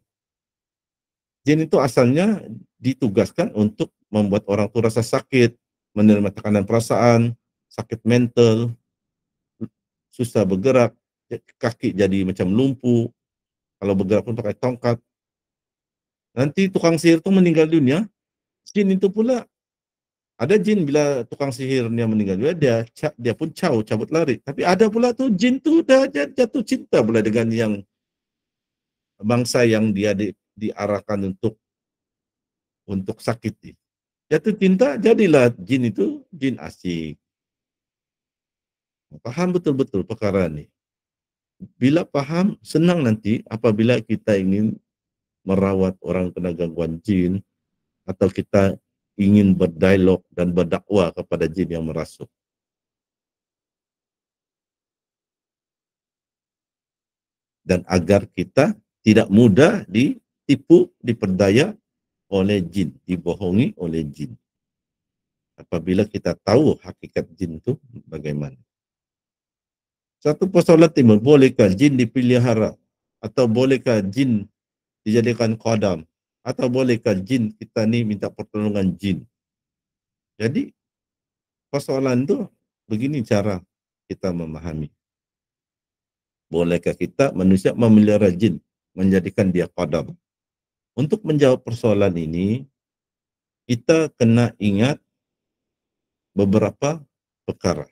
Jin itu asalnya ditugaskan untuk membuat orang tu rasa sakit, menerima tekanan perasaan, sakit mental, susah bergerak, kaki jadi macam lumpuh, kalau bergerak pun pakai tongkat. Nanti tukang sihir itu meninggal dunia, jin itu pula, ada jin bila tukang sihirnya meninggal dunia, dia pun cabut lari. Tapi ada pula tu jin tu dah jatuh cinta pula dengan yang bangsa yang dia diarahkan untuk sakiti. Jatuh cinta, jadilah jin itu jin asyik. Paham betul-betul perkara ni. Bila paham, senang nanti apabila kita ingin merawat orang kena gangguan jin, atau kita ingin berdialog dan berdakwah kepada jin yang merasuk. Dan agar kita tidak mudah ditipu, diperdaya oleh jin, dibohongi oleh jin. Apabila kita tahu hakikat jin itu bagaimana. Satu persoalan timbul, bolehkah jin dipelihara? Atau bolehkah jin dijadikan qadam? Atau bolehkah jin kita ni minta pertolongan jin? Jadi persoalan itu begini cara kita memahami. Bolehkah kita manusia memelihara jin, menjadikan dia qadam? Untuk menjawab persoalan ini, kita kena ingat beberapa perkara.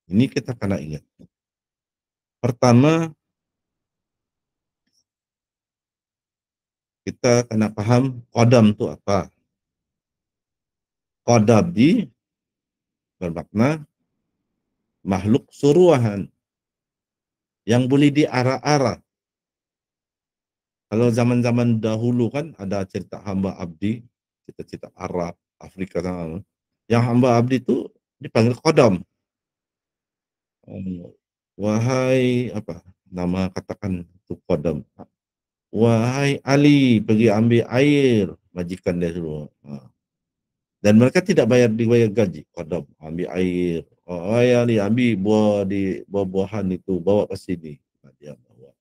Ini kita kena ingat. Pertama, kita kena paham qadam itu apa. Qadam bermakna makhluk suruhan yang boleh diarah-arah. Kalau zaman-zaman dahulu kan ada cerita hamba abdi, cerita-cerita Arab, Afrika sana. Yang hamba abdi itu dipanggil qadam. Wahai apa nama katakan itu qadam. Wahai Ali, pergi ambil air, majikan dia suruh. Dan mereka tidak dibayar gaji. Qadam, ambil air. Wahai Ali, ambil buah-buahan itu, bawa ke sini. Dia bawa.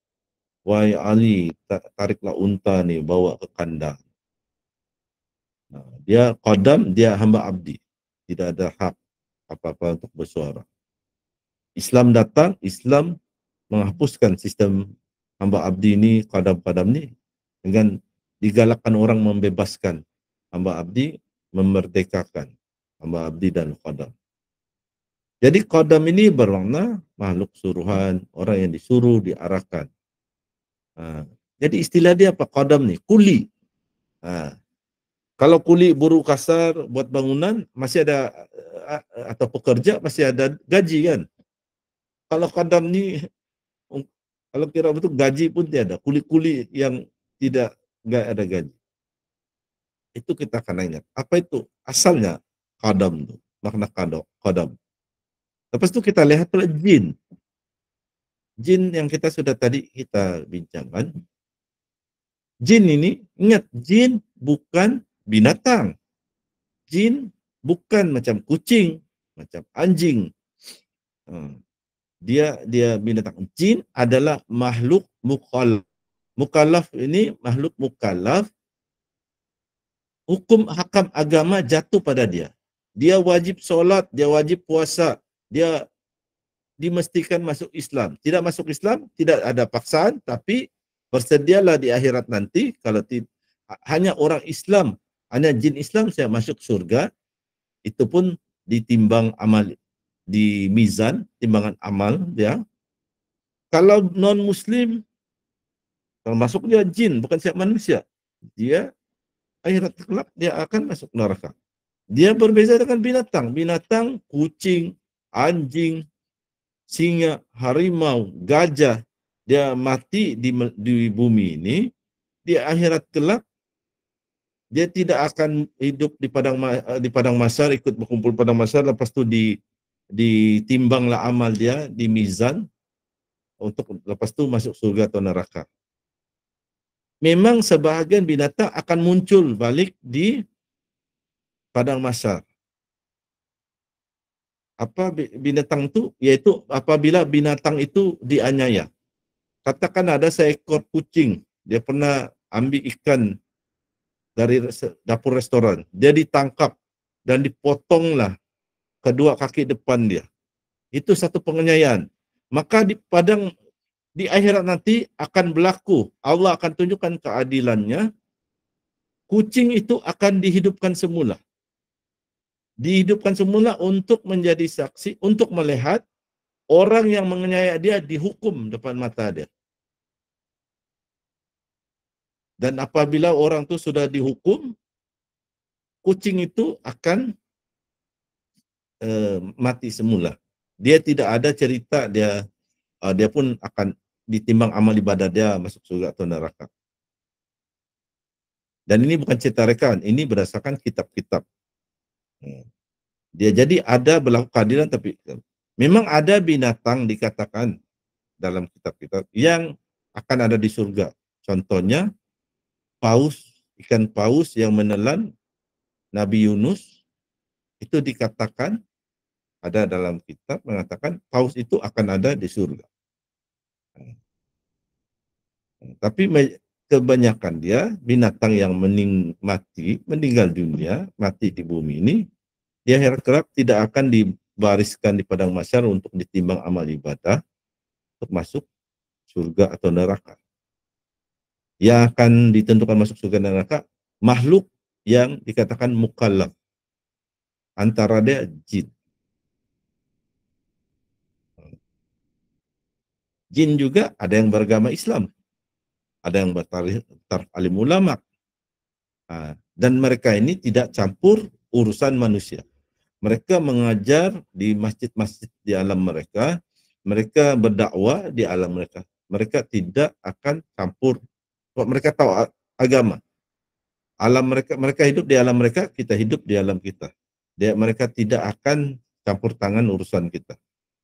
Wahai Ali, tariklah unta ni, bawa ke kandang. Dia qadam, dia hamba abdi. Tidak ada hak apa-apa untuk bersuara. Islam datang, Islam menghapuskan sistem hamba abdi ni, qadam-qadam ni, dengan digalakkan orang membebaskan hamba abdi, memerdekakan hamba abdi dan qadam. Jadi qadam ini bermakna makhluk suruhan, orang yang disuruh, diarahkan. Jadi istilah dia apa qadam ni? Kuli. Kalau kuli buruh kasar buat bangunan, masih ada, atau pekerja masih ada gaji kan. Kalau qadam ni, kalau kira betul gaji pun tiada, kuli-kuli yang tidak ada gaji. Itu kita akan ingat. Apa itu asalnya qadam itu? Makna qadam. Lepas itu kita lihat pula jin. Jin yang kita sudah tadi kita bincangkan. Jin ini, ingat, jin bukan binatang. Jin bukan macam kucing, macam anjing. Dia binatang. Jin adalah makhluk mukallaf. Mukallaf ini makhluk mukallaf. Hukum hakam agama jatuh pada dia. Dia wajib solat, dia wajib puasa, dia dimestikan masuk Islam. Tidak masuk Islam, tidak ada paksaan, tapi bersedialah di akhirat nanti, kalau hanya orang Islam, hanya jin Islam saya masuk surga, itu pun ditimbang amal, di mizan, timbangan amal dia. Kalau non-muslim, termasuk dia jin, bukan siap manusia, dia akhirat kelak dia akan masuk neraka. Dia berbeza dengan binatang. Binatang, kucing, anjing, singa, harimau, gajah, dia mati di bumi ini, di akhirat kelak dia tidak akan hidup di padang mahsyar, ikut berkumpul padang mahsyar, lepas itu ditimbanglah amal dia di mizan untuk lepas itu masuk surga atau neraka. Memang sebahagian binatang akan muncul balik di padang mahsyar. Apa binatang itu? Yaitu apabila binatang itu dianiaya. Katakan ada seekor kucing, dia pernah ambil ikan dari dapur restoran, dia ditangkap dan dipotonglah kedua kaki depan dia. Itu satu penganiayaan. Maka di akhirat nanti akan berlaku, Allah akan tunjukkan keadilannya, kucing itu akan dihidupkan semula. Dihidupkan semula untuk menjadi saksi, untuk melihat orang yang menganiaya dia dihukum depan mata dia. Dan apabila orang itu sudah dihukum, kucing itu akan mati semula. Dia tidak ada cerita dia pun akan ditimbang amal ibadah dia masuk surga atau neraka. Dan ini bukan cerita rekaan, ini berdasarkan kitab-kitab. Dia jadi ada berlaku keadilan, tapi memang ada binatang dikatakan dalam kitab-kitab yang akan ada di surga. Contohnya paus, ikan paus yang menelan Nabi Yunus, itu dikatakan ada dalam kitab mengatakan paus itu akan ada di surga. Tapi kebanyakan dia binatang yang meninggal dunia, mati di bumi ini, di akhirat kelak tidak akan dibariskan di padang mahsyar untuk ditimbang amal ibadah untuk masuk surga atau neraka. Yang akan ditentukan masuk surga dan neraka makhluk yang dikatakan mukallaf, antara dia jin. Jin juga ada yang beragama Islam, ada yang bertarikh alim ulama, dan mereka ini tidak campur urusan manusia. Mereka mengajar di masjid-masjid di alam mereka, mereka berdakwah di alam mereka. Mereka tidak akan campur. Mereka tahu agama. Alam mereka hidup di alam mereka, kita hidup di alam kita. Mereka tidak akan campur tangan urusan kita.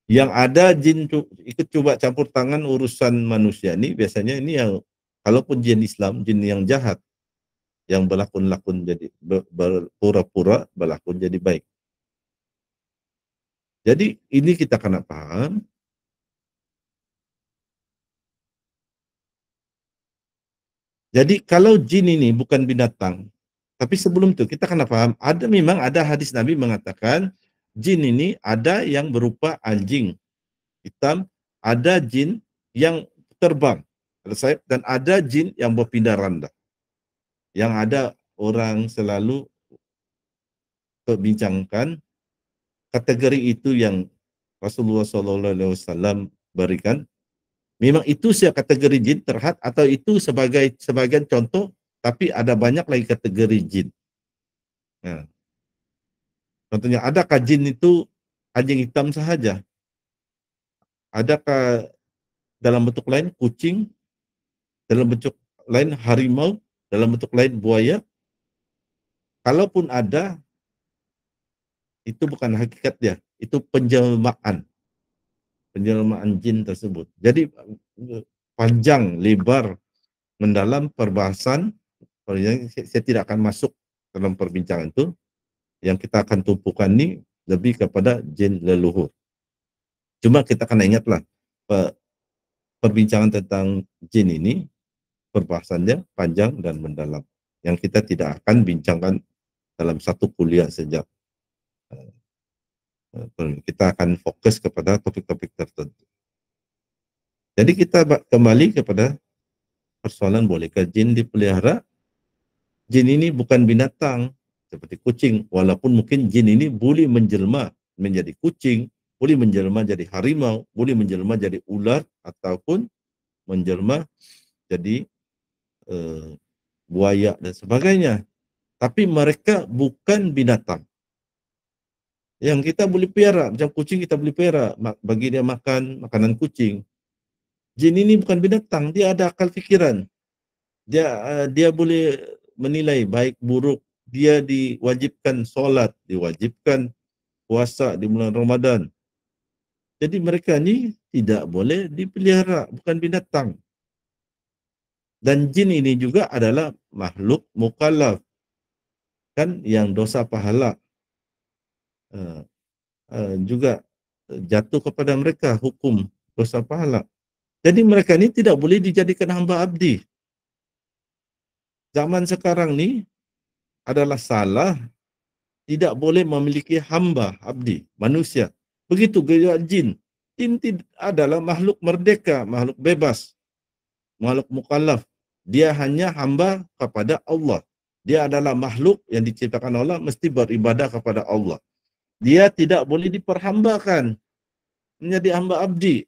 Yang ada jin ikut coba campur tangan urusan manusia ini, biasanya ini yang kalaupun jin Islam, jin yang jahat, yang berlakon-lakon jadi berpura-pura berlakon jadi baik. Jadi ini kita kena paham. Jadi kalau jin ini bukan binatang, tapi sebelum itu kita kena paham, memang ada hadis Nabi mengatakan jin ini ada yang berupa anjing hitam, ada jin yang terbang, dan ada jin yang berpindah randa. Yang ada orang selalu perbincangkan kategori itu yang Rasulullah SAW berikan. Memang itu siapa kategori jin terhad atau itu sebagian contoh, tapi ada banyak lagi kategori jin. Nah, contohnya adakah jin itu anjing hitam sahaja? Adakah dalam bentuk lain kucing, dalam bentuk lain harimau, dalam bentuk lain buaya? Kalaupun ada, itu bukan hakikat dia, itu penjelmaan jin tersebut. Jadi panjang, lebar, mendalam perbahasan, saya tidak akan masuk dalam perbincangan itu. Yang kita akan tumpukan ini lebih kepada jin leluhur. Cuma kita akan ingatlah perbincangan tentang jin ini, perbahasannya panjang dan mendalam, yang kita tidak akan bincangkan dalam satu kuliah sejak. Kita akan fokus kepada topik-topik tertentu. Jadi kita kembali kepada persoalan bolehkah jin dipelihara. Jin ini bukan binatang seperti kucing, walaupun mungkin jin ini boleh menjelma menjadi kucing, boleh menjelma jadi harimau, boleh menjelma jadi ular, ataupun menjelma jadi buaya dan sebagainya. Tapi mereka bukan binatang yang kita boleh pelihara. Macam kucing kita boleh pelihara, bagi dia makan makanan kucing. Jin ini bukan binatang, dia ada akal pikiran. Dia boleh menilai baik buruk. Dia diwajibkan solat, diwajibkan puasa di bulan Ramadan. Jadi mereka ni tidak boleh dipelihara, bukan binatang. Dan jin ini juga adalah makhluk mukallaf, kan, yang dosa pahala juga jatuh kepada mereka hukum dosa pahala. Jadi mereka ini tidak boleh dijadikan hamba abdi. Zaman sekarang ni adalah salah, tidak boleh memiliki hamba abdi manusia. Begitu juga jin. Jin adalah makhluk merdeka, makhluk bebas, makhluk mukallaf. Dia hanya hamba kepada Allah. Dia adalah makhluk yang diciptakan Allah, mesti beribadah kepada Allah. Dia tidak boleh diperhambakan menjadi hamba abdi.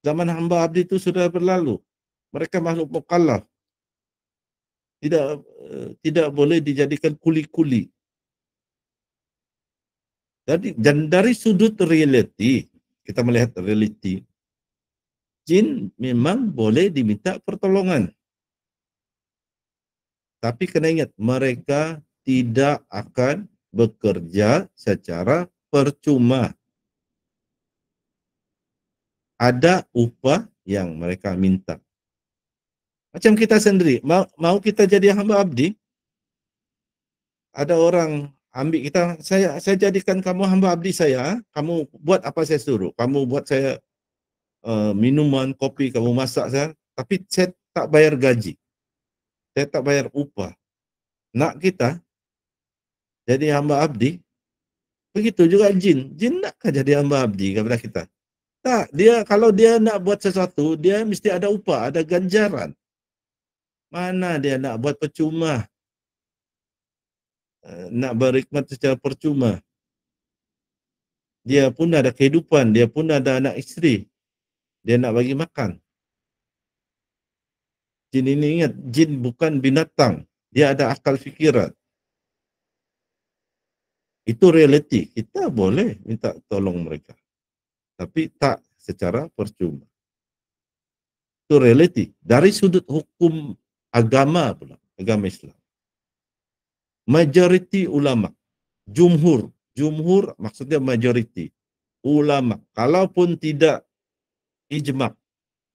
Zaman hamba abdi itu sudah berlalu. Mereka makhluk mukallaf. Tidak boleh dijadikan kuli-kuli. Dan dari sudut reality, kita melihat reality, jin memang boleh diminta pertolongan. Tapi kena ingat, mereka tidak akan bekerja secara percuma. Ada upah yang mereka minta. Macam kita sendiri, mau kita jadi hamba abdi, ada orang ambil kita, saya jadikan kamu hamba abdi saya, kamu buat apa saya suruh, kamu buat saya minuman, kopi, kamu masak saya, tapi saya tak bayar gaji, saya tak bayar upah. Nak kita jadi hamba abdi? Begitu juga jin nakkah jadi hamba abdi kepada kita? Tak, kalau dia nak buat sesuatu, dia mesti ada upah, ada ganjaran. Mana dia nak buat percuma, nak berkhidmat secara percuma. Dia pun ada kehidupan, dia pun ada anak isteri, dia nak bagi makan. Jin ini, ingat, jin bukan binatang, dia ada akal fikiran. Itu reality, kita boleh minta tolong mereka, tapi tak secara percuma. Itu reality. Dari sudut hukum agama pula, agama Islam. Majoriti ulama, jumhur maksudnya majoriti ulama, kalaupun tidak ijma'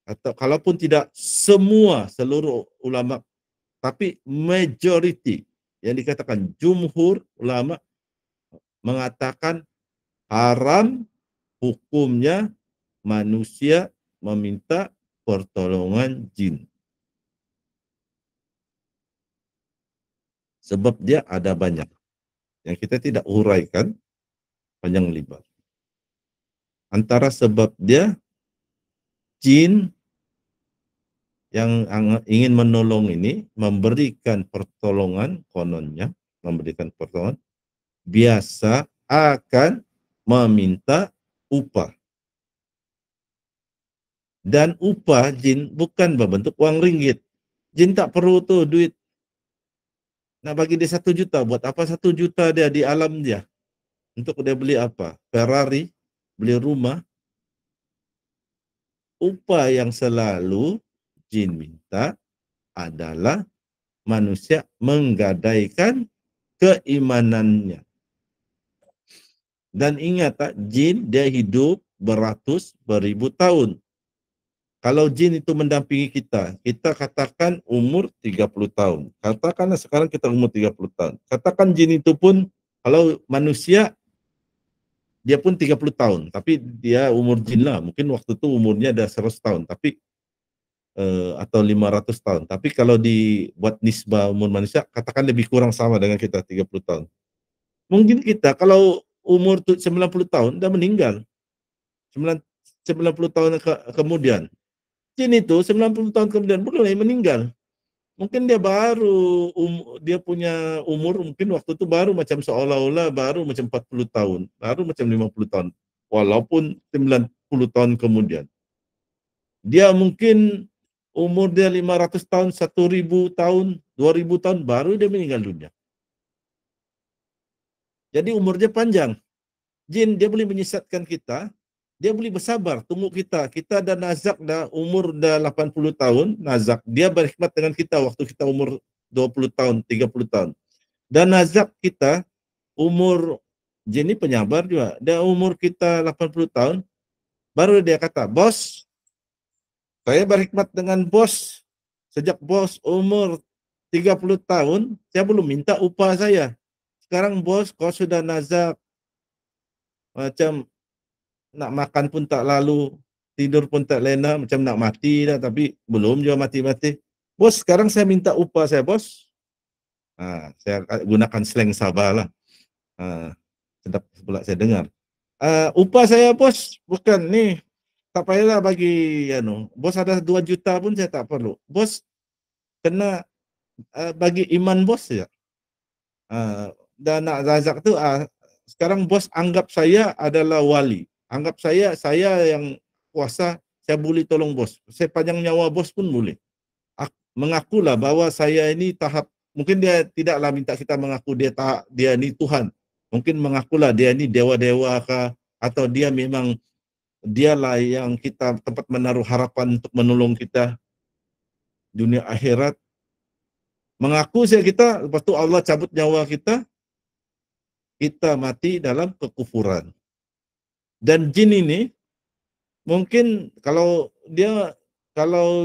atau kalaupun tidak seluruh ulama, tapi majoriti yang dikatakan jumhur ulama mengatakan haram hukumnya manusia meminta pertolongan jin. Sebab dia ada banyak yang kita tidak uraikan panjang lebar. Antara sebab dia, jin yang ingin menolong ini memberikan pertolongan, kononnya memberikan pertolongan, biasa akan meminta upah. Dan upah jin bukan berbentuk uang ringgit. Jin tak perlu tuh duit. Nak bagi dia 1 juta, buat apa 1 juta dia di alam dia? Untuk dia beli apa? Ferrari, beli rumah. Upah yang selalu jin minta adalah manusia menggadaikan keimanannya. Dan ingat, jin dia hidup beratus, beribu tahun. Kalau jin itu mendampingi kita, kita katakan umur 30 tahun. Katakanlah sekarang kita umur 30 tahun. Katakan jin itu pun, kalau manusia, dia pun 30 tahun. Tapi dia umur jin lah. Mungkin waktu itu umurnya ada 100 tahun. Tapi atau 500 tahun. Tapi kalau dibuat nisbah umur manusia, katakan lebih kurang sama dengan kita 30 tahun. Mungkin kita kalau umur 90 tahun, dah meninggal. 90 tahun kemudian. Jin itu 90 tahun kemudian mulai meninggal. Mungkin dia baru dia punya umur mungkin waktu itu baru macam seolah-olah baru macam 40 tahun, baru macam 50 tahun. Walaupun 90 tahun kemudian. Dia mungkin umur dia 500 tahun, 1000 tahun, 2000 tahun baru dia meninggal dunia. Jadi umurnya panjang. Jin dia boleh menyesatkan kita dia boleh bersabar tunggu kita. Kita dah nazak dah umur dah 80 tahun, nazak. Dia berkhidmat dengan kita waktu kita umur 20 tahun, 30 tahun. Dan nazak kita umur Jin ini penyabar juga. Dia umur kita 80 tahun, baru dia kata, "Bos, saya berkhidmat dengan bos sejak bos umur 30 tahun, saya belum minta upah saya. Sekarang bos, kau sudah nazak, macam nak makan pun tak lalu, tidur pun tak lena, macam nak mati dah, tapi belum juga mati-mati. Bos, sekarang saya minta upah saya, bos." Saya gunakan slang Sabah lah. Sedap pula saya dengar. Upah saya, bos, bukan ni, tak payahlah bagi, bos ada 2 juta pun saya tak perlu. Bos, kena bagi iman bos ya. Dan nak razak tu, sekarang bos anggap saya adalah wali. Anggap saya yang kuasa, saya boleh tolong bos. Saya panjang nyawa bos pun boleh. Mengakulah bahwa saya ini tahap, mungkin dia tidaklah minta kita mengaku dia ni Tuhan. Mungkin mengakulah dia ni dewa-dewa kah, atau dia memang dialah yang kita tempat menaruh harapan untuk menolong kita dunia akhirat. Mengaku saya kita, lepas tu Allah cabut nyawa kita mati dalam kekufuran. Dan jin ini mungkin kalau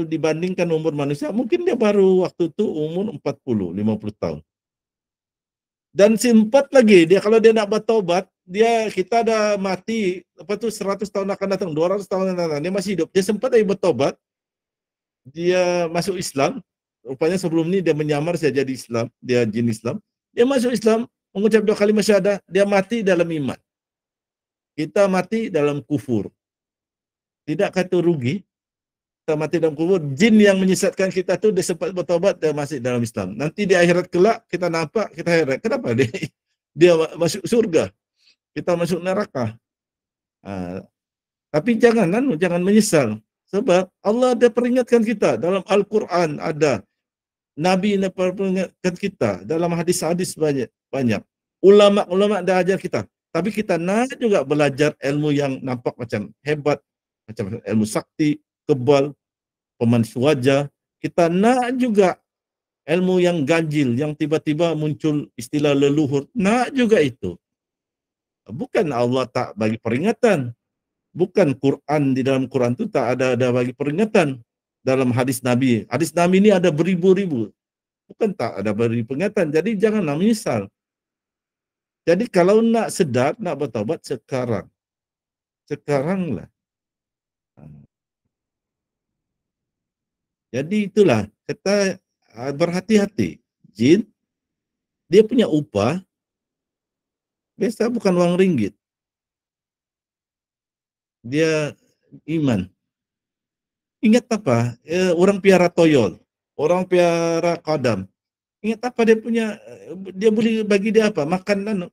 dibandingkan umur manusia, mungkin dia baru waktu itu umur 40, 50 tahun. Dan sempat lagi dia, kalau dia nak bertaubat, kita dah mati, lepas tu 100 tahun akan datang, 200 tahun akan datang, dia masih hidup. Dia sempat lagi bertaubat, dia masuk Islam. Rupanya sebelum ni dia menyamar saya jadi Islam, dia jin Islam. Dia masuk Islam, mengucap 2 kalimat syahadah, dia mati dalam iman. Kita mati dalam kufur. Tidak kata rugi, kita mati dalam kufur. Jin yang menyesatkan kita tu dia sempat bertaubat, dia masih dalam Islam. Nanti di akhirat kelak kita nampak, kita heran, kenapa dia masuk surga, kita masuk neraka. Tapi jangan menyesal, sebab Allah ada peringatkan kita dalam Al-Quran, ada Nabi peringatkan kita dalam hadis-hadis banyak. Ulama dah ajar kita. Tapi kita nak juga belajar ilmu yang nampak macam hebat, macam ilmu sakti, kebal, pemanis wajah. Kita nak juga ilmu yang ganjil, yang tiba-tiba muncul istilah leluhur. Nak juga itu. Bukan Allah tak bagi peringatan. Bukan Quran, di dalam Quran itu tak ada bagi peringatan. Dalam hadis Nabi. Hadis Nabi ini ada beribu-ribu. Bukan tak ada beri peringatan. Jadi janganlah menyesal. Jadi kalau nak sedar, nak bertaubat sekarang. Sekaranglah. Jadi itulah, kita berhati-hati. Jin, dia punya upah, biasa bukan wang ringgit. Dia iman. Ingat apa? Orang piara toyol, orang piara kodam. Ingat apa dia boleh bagi dia apa? Makan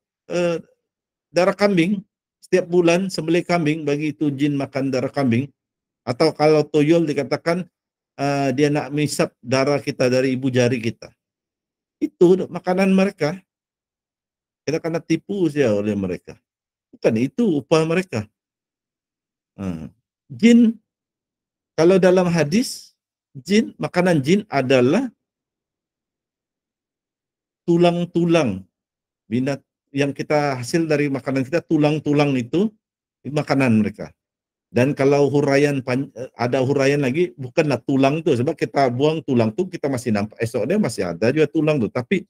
darah kambing. Setiap bulan sembelih kambing, bagi itu jin makan darah kambing. Atau kalau toyol dikatakan dia nak misap darah kita dari ibu jari kita. Itu makanan mereka. Kita kena tipu saja oleh mereka. Bukan itu upah mereka. Jin, kalau dalam hadis, makanan jin adalah tulang-tulang binat yang kita hasil dari makanan kita, tulang-tulang itu makanan mereka. Dan kalau ada huraian lagi, bukanlah tulang tu, sebab kita buang tulang tu, kita masih nampak esoknya masih ada juga tulang tu. Tapi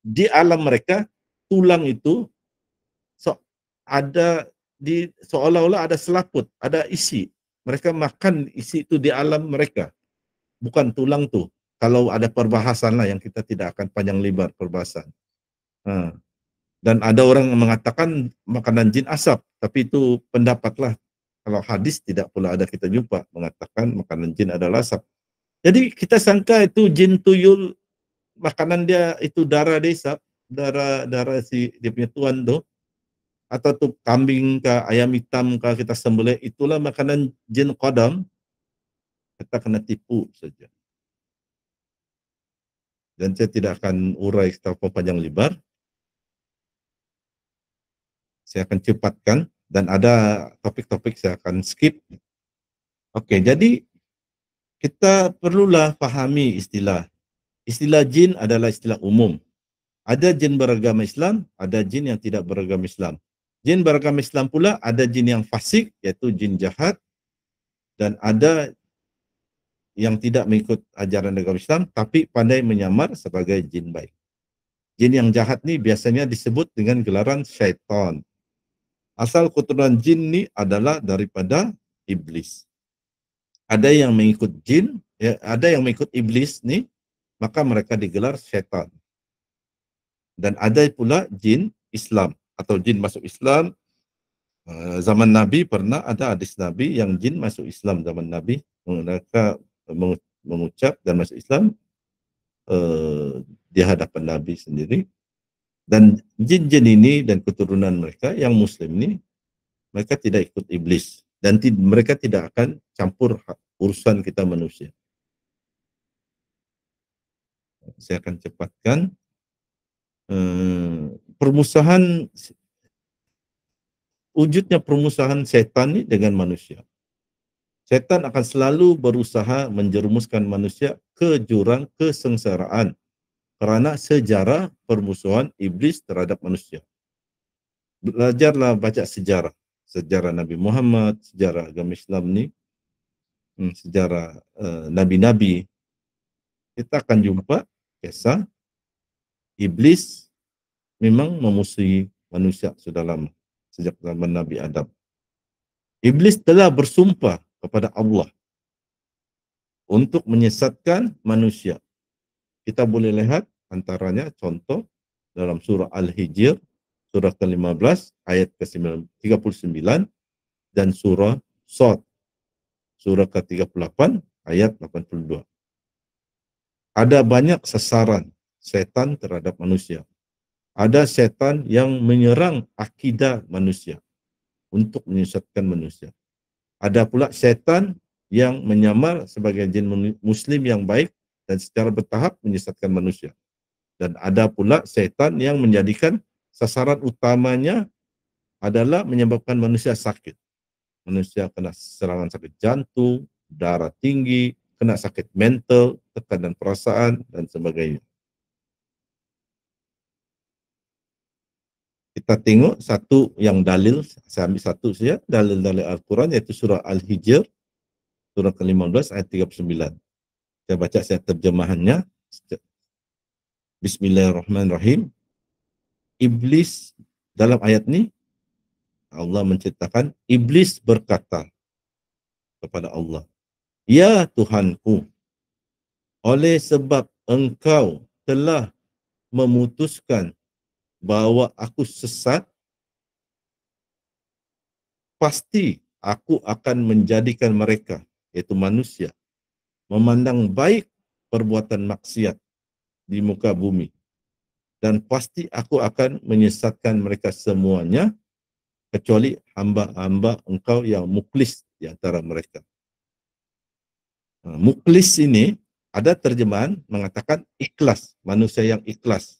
di alam mereka, tulang itu ada seolah-olah ada selaput, ada isi. Mereka makan isi itu di alam mereka, bukan tulang tu. Kalau ada perbahasan lah yang kita tidak akan panjang lebar perbahasan. Dan ada orang yang mengatakan makanan jin asap, tapi itu pendapat lah. Kalau hadis tidak pula ada kita jumpa mengatakan makanan jin adalah asap. Jadi kita sangka itu jin tuyul, makanan dia itu darah desa, darah si dia punya tuan tu, atau tu kambing ke ayam hitam ke kita sembelih, itulah makanan jin qadam. Kita kena tipu saja. Dan saya tidak akan urai secara panjang lebar. Saya akan cepatkan Dan ada topik-topik saya akan skip. Oke, jadi kita perlulah pahami istilah. Istilah jin adalah istilah umum. Ada jin beragama Islam, ada jin yang tidak beragama Islam. Jin beragama Islam pula ada jin yang fasik, yaitu jin jahat, dan ada yang tidak mengikut ajaran agama Islam, tapi pandai menyamar sebagai jin baik. Jin yang jahat ni biasanya disebut dengan gelaran syaitan. Asal keturunan jin ni adalah daripada iblis. Ada yang mengikut jin, ya, ada yang mengikut iblis ni, maka mereka digelar syaitan. Dan ada pula jin Islam atau jin masuk Islam. Zaman Nabi pernah ada hadis Nabi yang jin masuk Islam zaman Nabi, mereka mengucap dan masuk Islam di hadapan Nabi sendiri. Dan jin-jin ini dan keturunan mereka yang Muslim ini, mereka tidak ikut iblis dan mereka tidak akan campur urusan kita manusia. Saya akan cepatkan. Wujudnya permusuhan setan ini dengan manusia. Setan akan selalu berusaha menjerumuskan manusia ke jurang kesengsaraan kerana sejarah permusuhan iblis terhadap manusia. Belajarlah baca sejarah Nabi Muhammad, sejarah agama Islam ni, sejarah nabi-nabi. Kita akan jumpa kisah iblis memang memusuhi manusia sudah lama, sejak zaman Nabi Adam. Iblis telah bersumpah kepada Allah untuk menyesatkan manusia. Kita boleh lihat antaranya contoh dalam surah Al-Hijr, surah ke-15 ayat ke-39 dan surah Shad, surah ke-38 ayat 82. Ada banyak sasaran setan terhadap manusia. Ada setan yang menyerang akidah manusia untuk menyesatkan manusia. Ada pula setan yang menyamar sebagai jin muslim yang baik dan secara bertahap menyesatkan manusia. Dan ada pula setan yang menjadikan sasaran utamanya adalah menyebabkan manusia sakit. Manusia kena serangan sakit jantung, darah tinggi, kena sakit mental, tekanan perasaan dan sebagainya. Kita tengok satu yang dalil, saya ambil satu saja, dalil-dalil Al-Quran, yaitu surah Al-Hijr, surah ke-15 ayat 39. Saya baca saya terjemahannya. Bismillahirrahmanirrahim. Iblis dalam ayat ini, Allah menceritakan, iblis berkata kepada Allah, "Ya Tuhanku, oleh sebab engkau telah memutuskan bahawa aku sesat, pasti aku akan menjadikan mereka, yaitu manusia, memandang baik perbuatan maksiat di muka bumi. Dan pasti aku akan menyesatkan mereka semuanya, kecuali hamba-hamba engkau yang muklis di antara mereka." Muklis ini ada terjemahan mengatakan ikhlas, manusia yang ikhlas.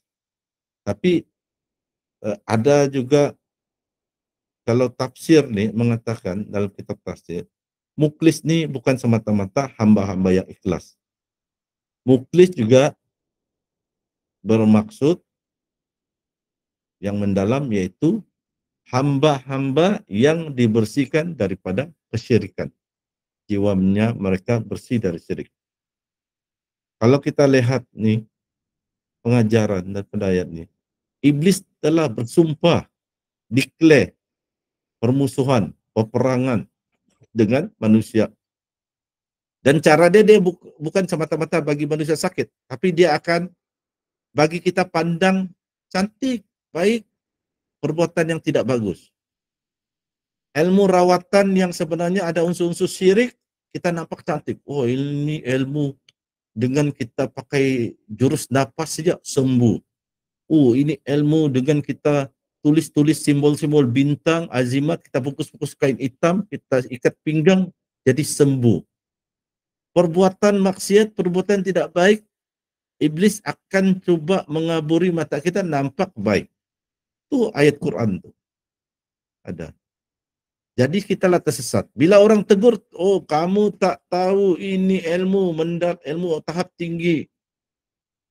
Tapi ada juga kalau tafsir ni mengatakan dalam kitab tafsir, muklis ni bukan semata-mata hamba-hamba yang ikhlas. Muklis juga bermaksud yang mendalam, yaitu hamba-hamba yang dibersihkan daripada kesyirikan. Jiwanya mereka bersih dari syirik. Kalau kita lihat ni pengajaran dan ayat ni, iblis telah bersumpah, declare permusuhan, peperangan dengan manusia. Dan cara dia bukan semata-mata bagi manusia sakit, tapi dia akan bagi kita pandang cantik, baik, perbuatan yang tidak bagus. Ilmu rawatan yang sebenarnya ada unsur-unsur syirik, kita nampak cantik. Oh, ini ilmu dengan kita pakai jurus nafas saja sembuh. Oh, ini ilmu dengan kita tulis-tulis simbol-simbol bintang, azimat, kita bungkus-bungkus kain hitam, kita ikat pinggang, jadi sembuh. Perbuatan maksiat, perbuatan tidak baik, iblis akan cuba mengaburi mata kita, nampak baik. Itu ayat Quran tu ada. Jadi kitalah tersesat. Bila orang tegur, oh kamu tak tahu ini ilmu ilmu tahap tinggi.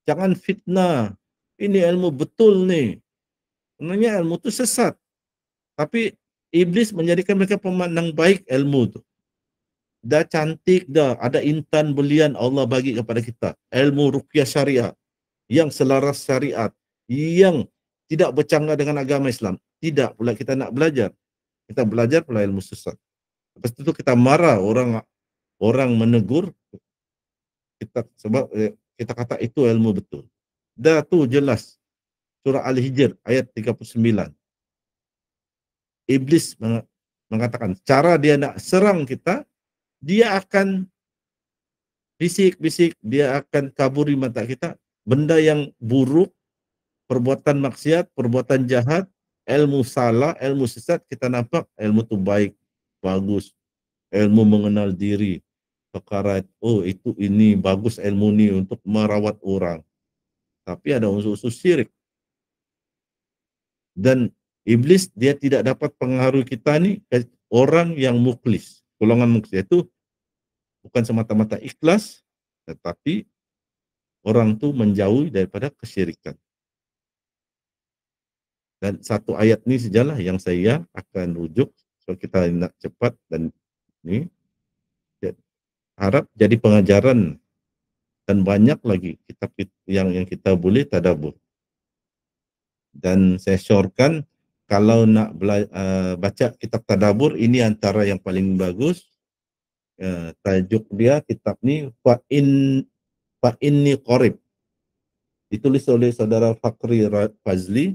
Jangan fitnah. Ini ilmu betul nih. Sebenarnya ilmu itu sesat. Tapi iblis menjadikan mereka pemandang baik ilmu itu. Dah cantik dah, ada intan belian Allah bagi kepada kita. Ilmu ruqyah syariah yang selaras syariat, yang tidak bercanggah dengan agama Islam. Tidak pula kita nak belajar. Kita belajar pula ilmu sesat. Lepas itu kita marah orang menegur kita sebab kita kata itu ilmu betul. Dah tu jelas. Surah Al-Hijr ayat 39. Iblis mengatakan cara dia nak serang kita, dia akan bisik-bisik, dia akan kaburi mata kita benda yang buruk, perbuatan maksiat, perbuatan jahat, ilmu salah, ilmu sesat, kita nampak ilmu itu baik, bagus. Ilmu mengenal diri, perkara oh itu ini bagus ilmu ni untuk merawat orang. Tapi ada unsur-unsur syirik. Dan iblis dia tidak dapat pengaruh kita ni orang yang muklis. Golongan muklis itu bukan semata-mata ikhlas, tetapi orang tu menjauhi daripada kesyirikan. Dan satu ayat ni sajalah yang saya akan rujuk. So kita nak cepat dan ni harap jadi pengajaran dan banyak lagi kitab yang kita boleh tadabbur. Dan saya syorkan kalau nak baca kitab tadabbur ini antara yang paling bagus. Tajuk dia kitab ni fa inni qarib, ditulis oleh saudara Fakri Fazli.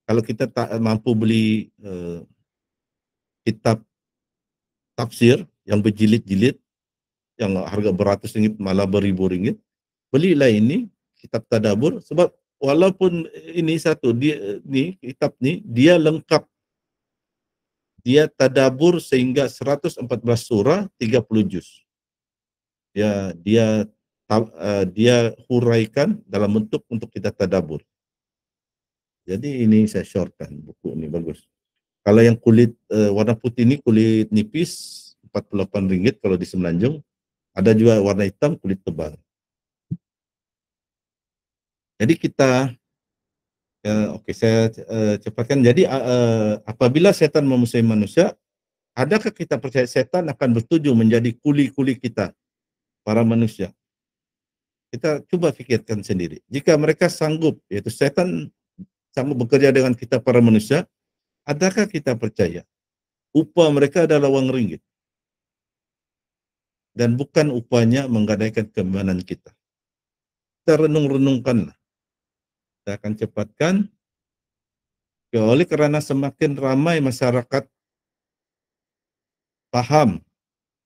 Kalau kita tak mampu beli kitab tafsir yang berjilid-jilid yang harga beratus ringgit malah beribu ringgit, belilah ini kitab tadabbur, sebab walaupun ini satu dia ni kitab ni dia lengkap, dia tadabbur sehingga 114 surah 30 juz. Dia huraikan dalam bentuk untuk kita tadabbur. Jadi ini saya syorkan buku ini bagus. Kalau yang kulit warna putih ini kulit nipis RM48 kalau di Semenanjung. Ada juga warna hitam kulit tebal. Jadi kita saya cepatkan. Jadi apabila setan memusuhi manusia, adakah kita percaya setan akan bertuju menjadi kuli-kuli kita, para manusia? Kita coba fikirkan sendiri. Jika mereka sanggup, yaitu setan sanggup bekerja dengan kita para manusia, adakah kita percaya upah mereka adalah wang ringgit? Dan bukan upahnya menggadaikan keimanan kita. Kita renung-renungkanlah. Kita akan cepatkan. Oleh kerana semakin ramai masyarakat paham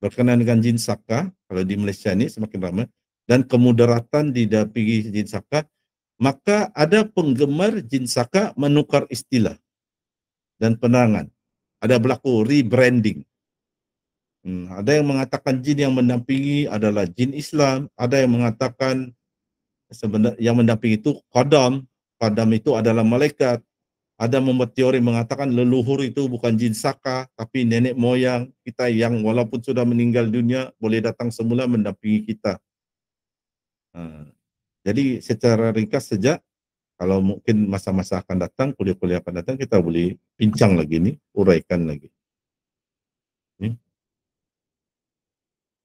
berkenaan dengan jin saka, kalau di Malaysia ini semakin ramai, dan kemudaratan didampingi jin saka, maka ada penggemar jin saka menukar istilah dan penerangan. Ada berlaku rebranding. Ada yang mengatakan jin yang mendampingi adalah jin Islam, ada yang mengatakan sebenarnya yang mendampingi itu qadam itu adalah malaikat. Ada membuat teori mengatakan leluhur itu bukan jin saka, tapi nenek moyang kita yang walaupun sudah meninggal dunia boleh datang semula mendampingi kita. Jadi secara ringkas saja, kalau mungkin masa-masa akan datang, kuliah-kuliah akan datang, kita boleh bincang lagi nih, uraikan lagi.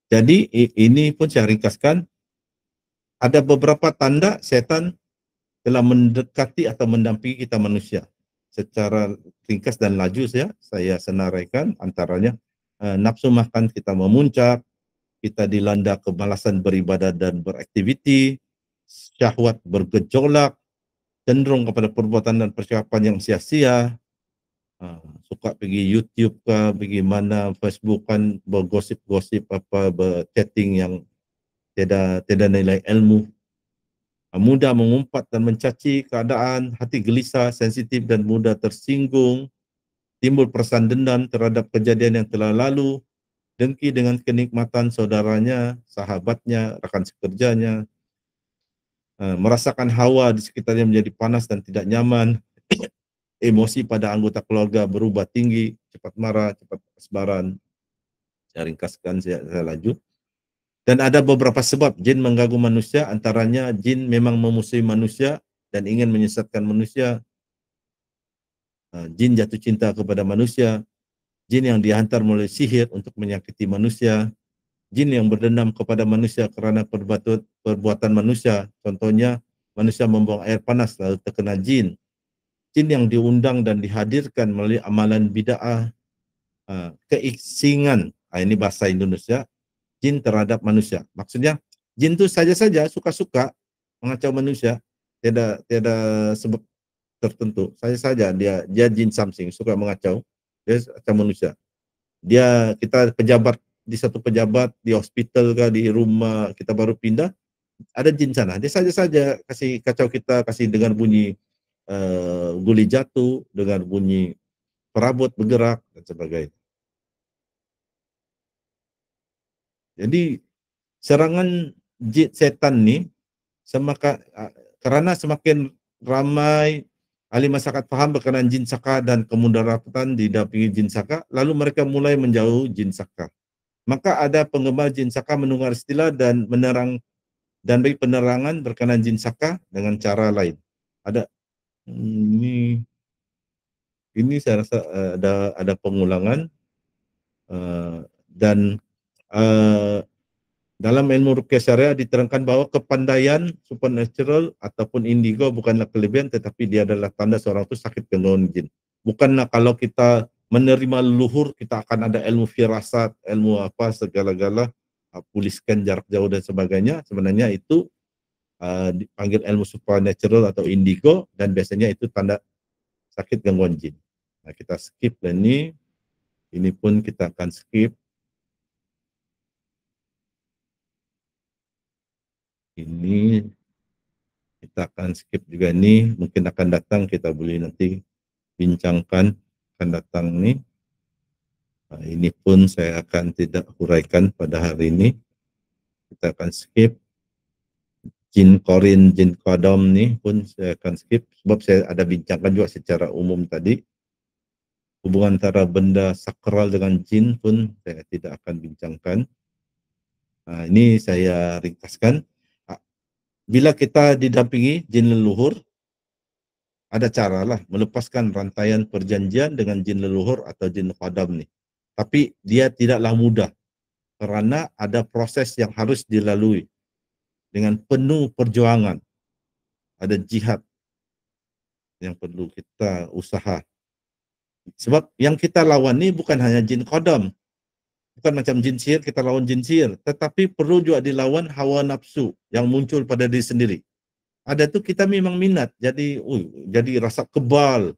Jadi ini pun saya ringkaskan, ada beberapa tanda setan telah mendekati atau mendampingi kita manusia. Secara ringkas dan laju saya senaraikan, antaranya nafsu makan kita memuncak, kita dilanda kemalasan beribadah dan beraktiviti, syahwat bergejolak, cenderung kepada perbuatan dan percakapan yang sia-sia, suka pergi YouTube ke, pergi mana Facebook kan bergosip-gosip apa, berchatting yang tidak nilai ilmu, mudah mengumpat dan mencaci keadaan, hati gelisah, sensitif dan mudah tersinggung, timbul perasaan dendam terhadap kejadian yang telah lalu, dengki dengan kenikmatan saudaranya, sahabatnya, rakan sekerjanya, merasakan hawa di sekitarnya menjadi panas dan tidak nyaman, emosi pada anggota keluarga berubah tinggi, cepat marah, cepat kesabaran. Saya ringkaskan, saya laju. Dan ada beberapa sebab jin mengganggu manusia, antaranya jin memang memusuhi manusia dan ingin menyesatkan manusia. Jin jatuh cinta kepada manusia, jin yang dihantar melalui sihir untuk menyakiti manusia, jin yang berdendam kepada manusia karena perbuatan manusia, contohnya manusia membuang air panas lalu terkena jin, jin yang diundang dan dihadirkan melalui amalan bid'ah, keisingan, ini bahasa Indonesia, jin terhadap manusia. Maksudnya jin itu saja-saja suka-suka mengacau manusia, tiada sebab tertentu. Saja dia jin something, suka mengacau, dia acau manusia. Kita pejabat di satu pejabat di hospital kah, di rumah kita baru pindah, ada jin sana. Dia saja-saja kasih kacau kita, kasih dengar bunyi guli jatuh, dengar bunyi perabot bergerak dan sebagainya. Jadi serangan jin setan ni karena semakin ramai ahli masyarakat faham berkenaan jin saka dan kemudaratan didampingi jin saka, lalu mereka mulai menjauh jin saka. Maka ada penggemar jin saka mendengar istilah dan beri penerangan berkenaan jin saka dengan cara lain. Ada ini saya rasa ada pengulangan dan dalam ilmu ruqyah syariah diterangkan bahwa kepandaian supernatural ataupun indigo bukanlah kelebihan, tetapi dia adalah tanda seorang itu sakit gangguan jin. Bukanlah kalau kita menerima leluhur kita akan ada ilmu firasat, ilmu apa segala-gala, puliskan jarak jauh dan sebagainya. Sebenarnya itu dipanggil ilmu supernatural atau indigo dan biasanya itu tanda sakit gangguan jin. Nah, kita skip dan ini pun kita akan skip. Ini kita akan skip juga nih, mungkin akan datang kita boleh nanti bincangkan akan datang nih. Nah, ini pun saya akan tidak huraikan pada hari ini. Kita akan skip. Jin korin, jin kodam nih pun saya akan skip sebab saya ada bincangkan juga secara umum tadi. Hubungan antara benda sakral dengan jin pun saya tidak akan bincangkan. Nah, ini saya ringkaskan. Bila kita didampingi jin leluhur, ada cara lah melepaskan rantaian perjanjian dengan jin leluhur atau jin khadam nih. Tapi dia tidaklah mudah karena ada proses yang harus dilalui dengan penuh perjuangan. Ada jihad yang perlu kita usaha. Sebab yang kita lawan ni bukan hanya jin khadam. Bukan macam jin sihir, kita lawan jin sihir. Tetapi perlu juga dilawan hawa nafsu yang muncul pada diri sendiri. Ada tu kita memang minat, jadi rasa kebal.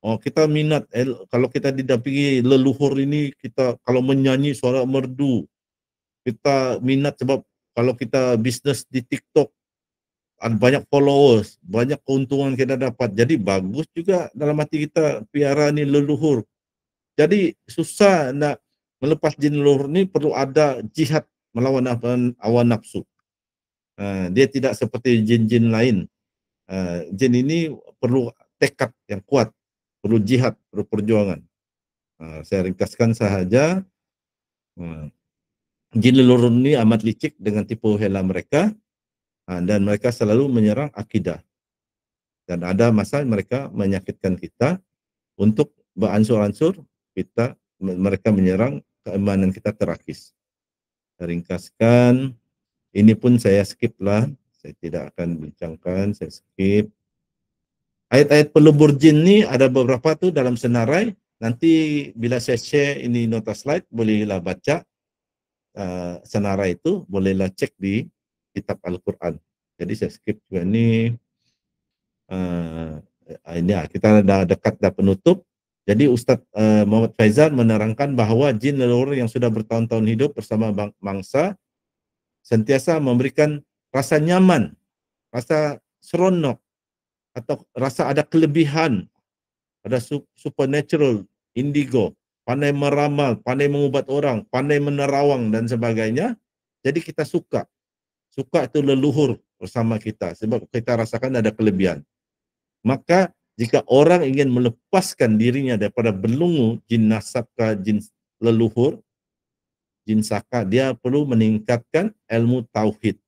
Oh, kita minat, kalau kita didampingi leluhur ini, kita kalau menyanyi suara merdu, kita minat sebab kalau kita bisnes di TikTok, ada banyak followers, banyak keuntungan kita dapat. Jadi bagus juga dalam hati kita piara ni leluhur. Jadi susah nak melepas jin leluhur ni, perlu ada jihad melawan hawa nafsu. Dia tidak seperti jin-jin lain. Jin ini perlu tekad yang kuat, perlu jihad, perlu perjuangan. Saya ringkaskan sahaja. Jin leluhur ini amat licik dengan tipu hela mereka, dan mereka selalu menyerang akidah. Dan ada masa mereka menyakitkan kita untuk beransur-ansur mereka menyerang keimanan kita terakis. Saya ringkaskan, ini pun saya skip lah, saya tidak akan bincangkan, saya skip. Ayat-ayat pelebur jin ni ada beberapa tu dalam senarai. Nanti bila saya share ini nota slide, bolehlah baca senarai itu, bolehlah cek di kitab Al-Quran. Jadi saya skip juga ni. Ini kita dah dekat dah penutup. Jadi Ustaz Muhammad Faizal menerangkan bahawa jin leluhur yang sudah bertahun-tahun hidup bersama mangsa sentiasa memberikan rasa nyaman, rasa seronok, atau rasa ada kelebihan, ada supernatural, indigo, pandai meramal, pandai mengubat orang, pandai menerawang dan sebagainya. Jadi kita suka itu leluhur bersama kita sebab kita rasakan ada kelebihan. Maka Jika orang ingin melepaskan dirinya daripada belenggu jin nasab ke jin leluhur, jin saka, dia perlu meningkatkan ilmu tauhid.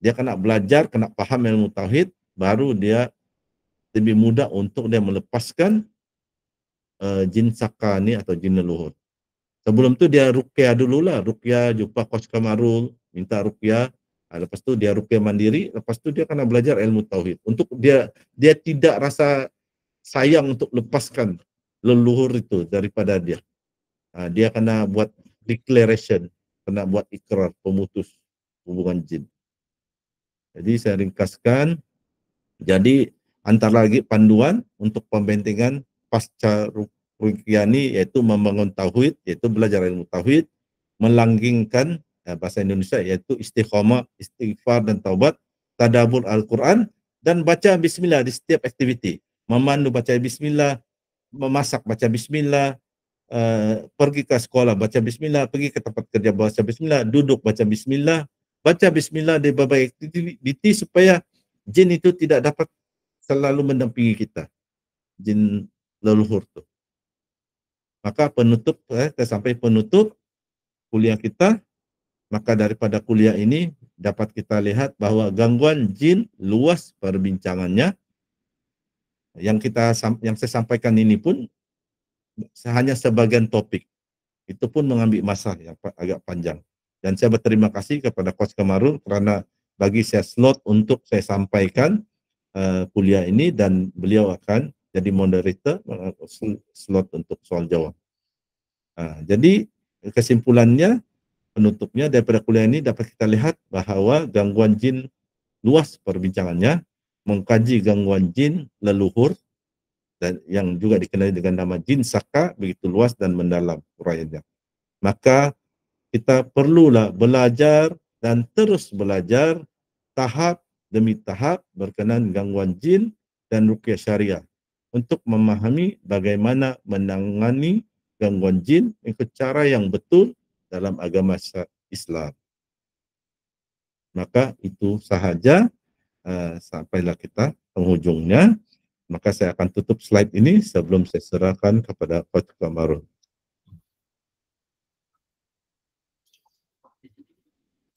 Dia kena belajar, kena paham ilmu tauhid, baru dia lebih mudah untuk dia melepaskan jin saka ni atau jin leluhur. Sebelum tu dia ruqyah dululah, ruqyah jumpa Coach Kamarul, minta ruqyah, lepas tu dia ruqyah mandiri, lepas tu dia kena belajar ilmu tauhid. Untuk dia tidak rasa sayang untuk lepaskan leluhur itu daripada dia. Dia kena buat declaration, kena buat ikrar pemutus hubungan jin. Jadi saya ringkaskan, jadi antara lagi panduan untuk pembentengan pasca ruqyah ini yaitu membangun tauhid, yaitu belajar ilmu tauhid, melanggengkan bahasa Indonesia yaitu istiqamah, istighfar dan taubat, tadabbur Al-Quran, dan baca bismillah di setiap aktiviti. Memandu baca bismillah, memasak baca bismillah, pergi ke sekolah baca bismillah, pergi ke tempat kerja baca bismillah, duduk baca bismillah di berbagai aktiviti supaya jin itu tidak dapat selalu mendampingi kita, jin leluhur tu. Maka penutup, sampai penutup kuliah kita, maka daripada kuliah ini dapat kita lihat bahwa gangguan jin luas perbincangannya. Yang saya sampaikan ini pun hanya sebagian topik. Itu pun mengambil masa yang agak panjang. Dan saya berterima kasih kepada Coach Kamarul kerana bagi saya slot untuk saya sampaikan kuliah ini, dan beliau akan jadi moderator slot untuk soal jawab. Jadi kesimpulannya, penutupnya daripada kuliah ini dapat kita lihat bahawa gangguan jin luas perbincangannya, mengkaji gangguan jin leluhur dan yang juga dikenali dengan nama jin saka begitu luas dan mendalam uraiannya. Maka kita perlulah belajar dan terus belajar tahap demi tahap berkenaan gangguan jin dan ruqyah syariah untuk memahami bagaimana menangani gangguan jin ikut cara yang betul dalam agama Islam. Maka itu sahaja, sampailah kita penghujungnya. Maka saya akan tutup slide ini sebelum saya serahkan kepada Coach Kamarul.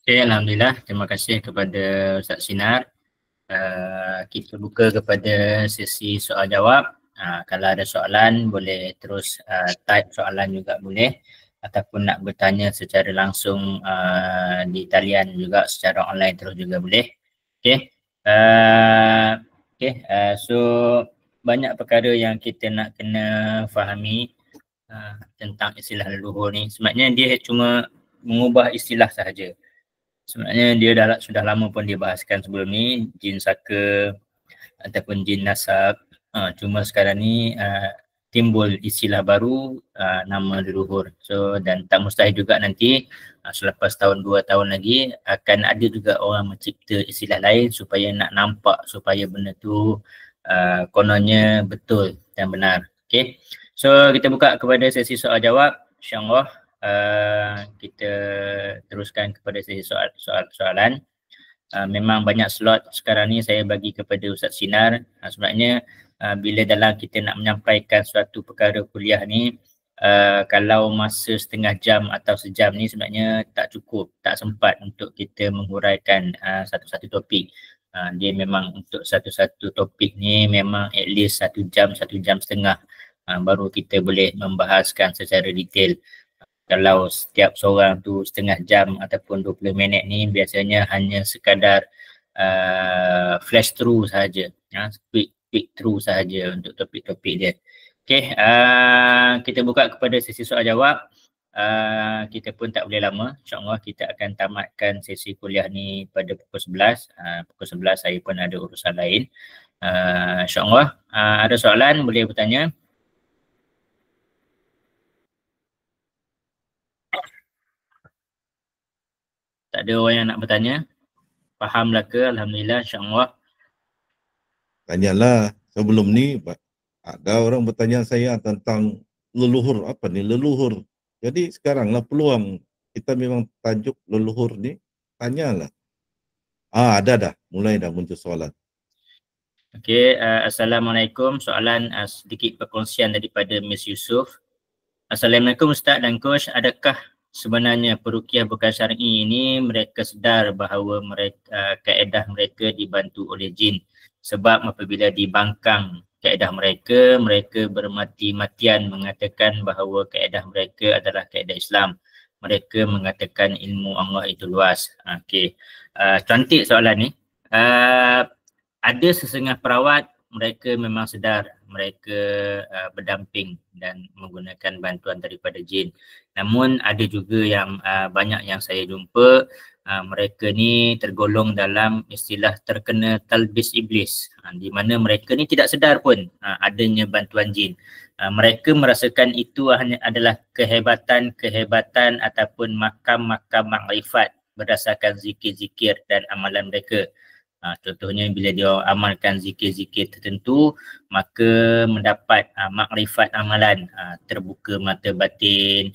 Okay, Alhamdulillah. Terima kasih kepada Ustaz Sinar. Kita buka kepada sesi soal jawab. Kalau ada soalan boleh terus type soalan juga boleh, ataupun nak bertanya secara langsung di talian juga secara online terus juga boleh. Okay. So banyak perkara yang kita nak kena fahami tentang istilah leluhur ni. Sebenarnya dia cuma mengubah istilah sahaja. Sebenarnya dia sudah lama pun dibahaskan sebelum ni, jin saka ataupun jin nasab. Cuma sekarang ni timbul istilah baru, nama leluhur. So dan tak mustahil juga nanti selepas tahun 2 tahun lagi akan ada juga orang mencipta istilah lain supaya nak nampak supaya benda tu kononnya betul dan benar. Okay. So kita buka kepada sesi soal jawab. InsyaAllah kita teruskan kepada sesi soalan. Memang banyak slot sekarang ni saya bagi kepada Ustaz Sinar. Sebenarnya bila dalam kita nak menyampaikan suatu perkara kuliah ni, kalau masa setengah jam atau sejam ni sebenarnya tak cukup, tak sempat untuk kita menghuraikan satu-satu topik. Dia memang untuk satu-satu topik ni memang at least 1 jam, 1 jam setengah baru kita boleh membahaskan secara detail. Kalau setiap seorang tu setengah jam ataupun 20 minit ni biasanya hanya sekadar flash through sahaja, quick through sahaja untuk topik-topik dia. Okay, kita buka kepada sesi soal jawab. Kita pun tak boleh lama, insyaAllah kita akan tamatkan sesi kuliah ni pada pukul 11. Pukul 11 saya pun ada urusan lain. InsyaAllah ada soalan boleh bertanya. Tak ada orang yang nak bertanya? Fahamlah ke? Alhamdulillah, insyaAllah. Tanyalah, sebelum ni ada orang bertanya saya tentang leluhur. Apa ni leluhur? Jadi sekaranglah peluang, kita memang tajuk leluhur ni, tanyalah. Ada dah, mulai dah muncul soalan. Okey, Assalamualaikum. Soalan sedikit perkongsian daripada Miss Yusof. Assalamualaikum Ustaz dan Coach. Adakah sebenarnya peruqyah bukan syar'i ini mereka sedar bahawa mereka kaedah mereka dibantu oleh jin? Sebab apabila dibangkang kaedah mereka, mereka bermati-matian mengatakan bahawa kaedah mereka adalah kaedah Islam. Mereka mengatakan ilmu Allah itu luas. Okey. Cantik soalan ni. Ada sesengah perawat mereka memang sedar mereka berdamping dan menggunakan bantuan daripada jin. Namun ada juga yang banyak yang saya jumpa mereka ni tergolong dalam istilah terkena talbis iblis, di mana mereka ni tidak sedar pun adanya bantuan jin. Mereka merasakan itu hanya adalah kehebatan ataupun makam-makam makrifat berdasarkan zikir-zikir dan amalan mereka. Contohnya bila dia amalkan zikir-zikir tertentu, maka mendapat makrifat amalan, terbuka mata batin,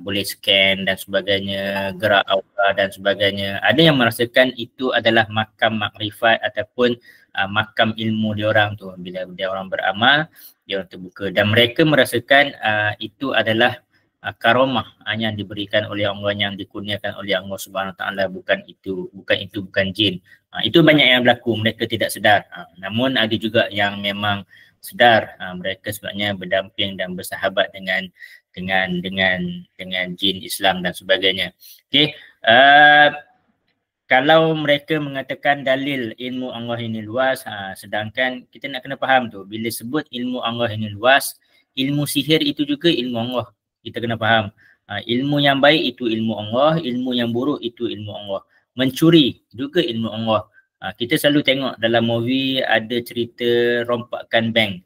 boleh scan dan sebagainya, gerak aura dan sebagainya. Ada yang merasakan itu adalah makam makrifat ataupun makam ilmu diorang tu. Bila dia orang beramal, dia orang terbuka dan mereka merasakan itu adalah karamah yang diberikan oleh Allah, yang dikurniakan oleh Allah Subhanahu Wa Taala, bukan jin. Itu banyak yang berlaku, mereka tidak sedar. Namun ada juga yang memang sedar, mereka sebenarnya berdamping dan bersahabat dengan jin Islam dan sebagainya. Okey, kalau mereka mengatakan dalil ilmu Allah ini luas, sedangkan kita nak kena faham tu, bila sebut ilmu Allah ini luas, ilmu sihir itu juga ilmu Allah. Kita kena faham. Ilmu yang baik itu ilmu Allah, ilmu yang buruk itu ilmu Allah. Mencuri juga ilmu Allah. Kita selalu tengok dalam movie ada cerita rompakan bank.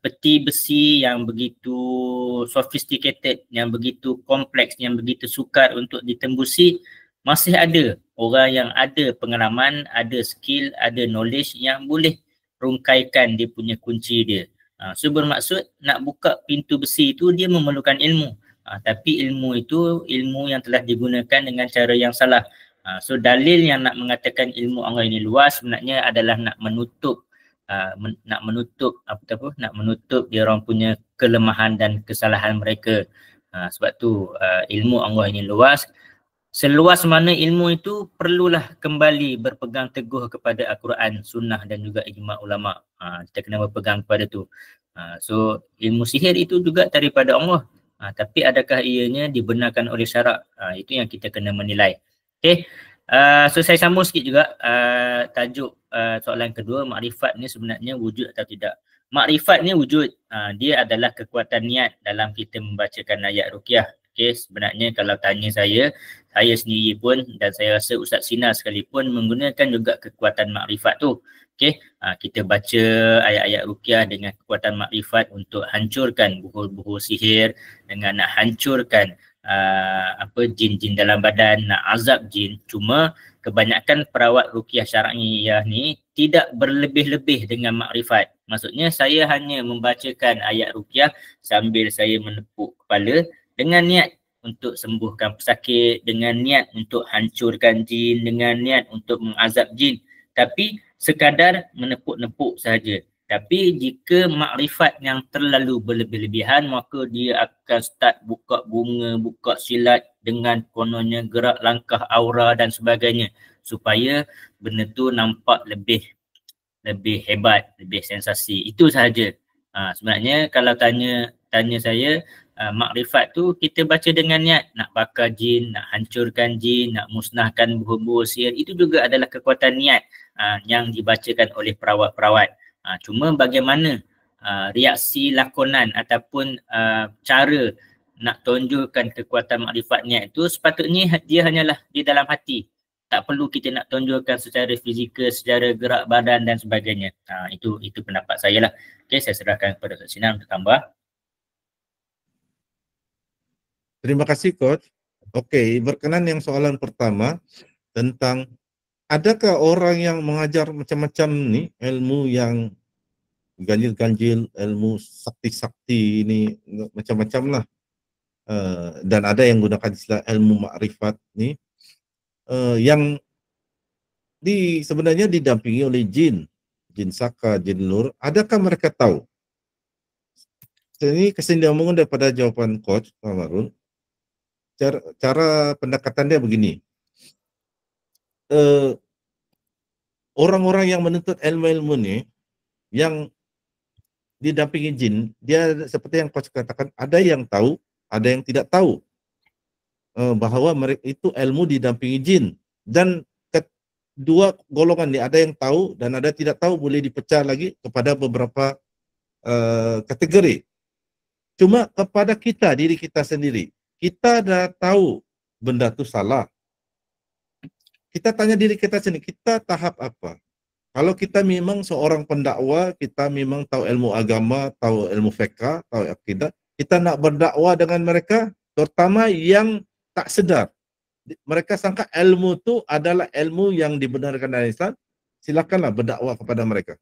Peti besi yang begitu sophisticated, yang begitu kompleks, yang begitu sukar untuk ditembusi, masih ada orang yang ada pengalaman, ada skill, ada knowledge yang boleh rungkaikan dia punya kunci dia. So bermaksud nak buka pintu besi itu dia memerlukan ilmu. Tapi ilmu itu ilmu yang telah digunakan dengan cara yang salah. So dalil yang nak mengatakan ilmu Allah ini luas sebenarnya adalah nak menutup dia orang punya kelemahan dan kesalahan mereka. Sebab tu ilmu Allah ini luas. Seluas mana ilmu itu, perlulah kembali berpegang teguh kepada Al-Quran, Sunnah dan juga ijma' ulama'. Kita kena berpegang kepada tu. So ilmu sihir itu juga daripada Allah. Tapi adakah ianya dibenarkan oleh syarak? Itu yang kita kena menilai. Okay. So saya sambung sikit juga tajuk soalan kedua, makrifat ni sebenarnya wujud atau tidak. Makrifat ni wujud. Dia adalah kekuatan niat dalam kita membacakan ayat ruqyah. Okay, sebenarnya kalau tanya saya sendiri pun dan saya rasa Ustaz Sinar sekalipun menggunakan juga kekuatan makrifat tu. Okay, kita baca ayat-ayat ruqyah dengan kekuatan makrifat untuk hancurkan buhur-buhur sihir, dengan nak hancurkan jin-jin dalam badan, nak azab jin. Cuma kebanyakan perawat ruqyah syar'iyah ni tidak berlebih-lebih dengan makrifat. Maksudnya saya hanya membacakan ayat ruqyah sambil saya menepuk kepala dengan niat untuk sembuhkan pesakit, dengan niat untuk hancurkan jin, dengan niat untuk mengazab jin. Tapi sekadar menepuk-nepuk sahaja. Tapi jika makrifat yang terlalu berlebih-lebihan, maka dia akan start buka bunga, buka silat dengan kononnya gerak langkah aura dan sebagainya, supaya benda tu nampak lebih hebat, lebih sensasi. Itu sahaja. Sebenarnya kalau tanya saya, makrifat tu kita baca dengan niat nak bakar jin, nak hancurkan jin, nak musnahkan buhur-buhur sihir, itu juga adalah kekuatan niat yang dibacakan oleh perawat-perawat. Cuma bagaimana reaksi lakonan ataupun cara nak tonjolkan kekuatan makrifat niat itu, sepatutnya dia hanyalah di dalam hati. Tak perlu kita nak tonjolkan secara fizikal, secara gerak badan dan sebagainya. Itu pendapat saya lah. Okay, saya serahkan kepada Ustaz Sinar untuk tambah. Terima kasih Coach. Okey, berkenan yang soalan pertama tentang adakah orang yang mengajar macam-macam ni, ilmu yang ganjil-ganjil, ilmu sakti-sakti ini macam-macam lah. Dan ada yang gunakan istilah ilmu makrifat ni yang sebenarnya didampingi oleh jin. jin saka, jin nur, adakah mereka tahu? Ini kesinambungan daripada jawaban Coach Kamarul. Cara pendekatan dia begini. Orang-orang yang menuntut ilmu-ilmu ini, yang didampingi jin, dia seperti yang Coach katakan, ada yang tahu, ada yang tidak tahu bahwa mereka itu ilmu didampingi jin. Dan kedua golongan ini, ada yang tahu dan ada tidak tahu, boleh dipecah lagi kepada beberapa kategori. Cuma kepada kita, diri kita sendiri, kita dah tahu benda itu salah. Kita tanya diri kita sendiri, kita tahap apa? Kalau kita memang seorang pendakwa, kita memang tahu ilmu agama, tahu ilmu fiqh, tahu akidah, kita nak berdakwah dengan mereka, terutama yang tak sedar. Mereka sangka ilmu itu adalah ilmu yang dibenarkan dalam Islam, silakanlah berdakwah kepada mereka.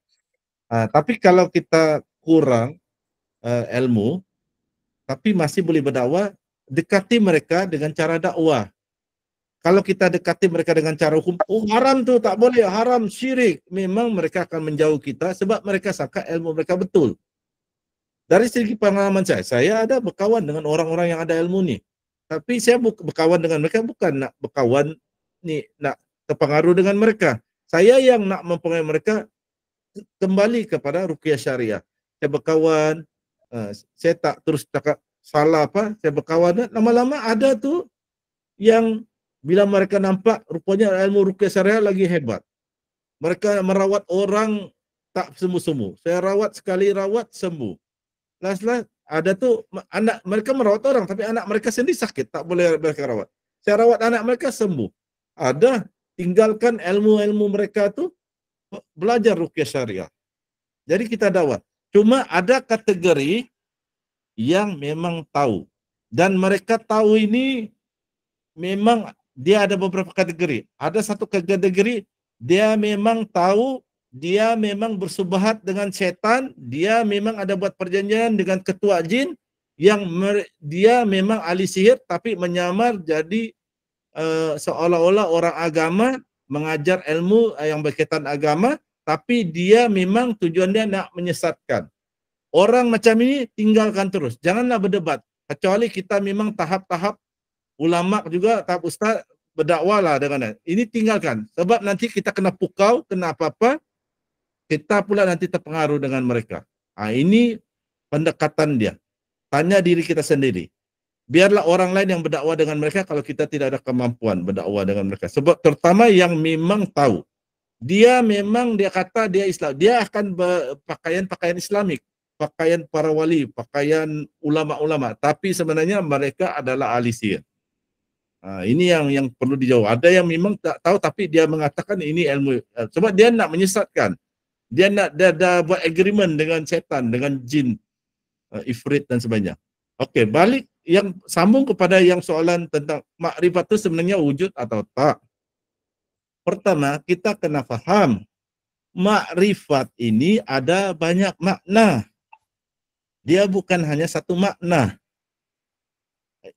Tapi kalau kita kurang ilmu, tapi masih boleh berdakwah, dekati mereka dengan cara dakwah. Kalau kita dekati mereka dengan cara hukum, oh haram tu, tak boleh, haram, syirik, memang mereka akan menjauh kita sebab mereka sangka ilmu mereka betul. Dari segi pengalaman saya ada berkawan dengan orang-orang yang ada ilmu ni. Tapi saya berkawan dengan mereka bukan nak berkawan ni, nak terpengaruh dengan mereka. Saya yang nak mempengaruhi mereka kembali kepada ruqyah syariah. Saya berkawan, saya tak terus cakap salah apa, saya berkawan, lama-lama ada tu yang bila mereka nampak rupanya ilmu ruqyah syariah lagi hebat. Mereka merawat orang tak sembuh-sembuh. Saya rawat sekali rawat sembuh. Last ada tu anak mereka merawat orang tapi anak mereka sendiri sakit, tak boleh mereka rawat. Saya rawat anak mereka sembuh. Ada tinggalkan ilmu-ilmu mereka tu belajar ruqyah syariah. Jadi kita dakwah. Cuma ada kategori yang memang tahu dan mereka tahu ini memang dia ada beberapa kategori. Ada satu kategori dia memang tahu, dia memang bersubahat dengan setan, dia memang ada buat perjanjian dengan ketua jin yang dia memang ahli sihir tapi menyamar jadi seolah-olah orang agama, mengajar ilmu yang berkaitan agama, tapi dia memang tujuan dia nak menyesatkan. Orang macam ini tinggalkan terus. Janganlah berdebat. Kecuali kita memang tahap-tahap ulama juga, tahap ustaz, berdakwahlah dengan ini, tinggalkan. Sebab nanti kita kena pukau, kena apa-apa, kita pula nanti terpengaruh dengan mereka. Ini pendekatan dia. Tanya diri kita sendiri. Biarlah orang lain yang berdakwah dengan mereka kalau kita tidak ada kemampuan berdakwah dengan mereka. Sebab terutama yang memang tahu. Dia memang dia kata dia Islam. Dia akan berpakaian-pakaian Islamik. Pakaian para wali, pakaian ulama-ulama. Tapi sebenarnya mereka adalah ahli sihir. Ini yang perlu dijawab. Ada yang memang tak tahu tapi dia mengatakan ini ilmu. Sebab dia nak menyesatkan. Dia nak dia buat agreement dengan setan, dengan jin, ifrit dan sebagainya. Okey, balik yang sambung kepada yang soalan tentang makrifat itu sebenarnya wujud atau tak. Pertama, kita kena faham makrifat ini ada banyak makna. Dia bukan hanya satu makna.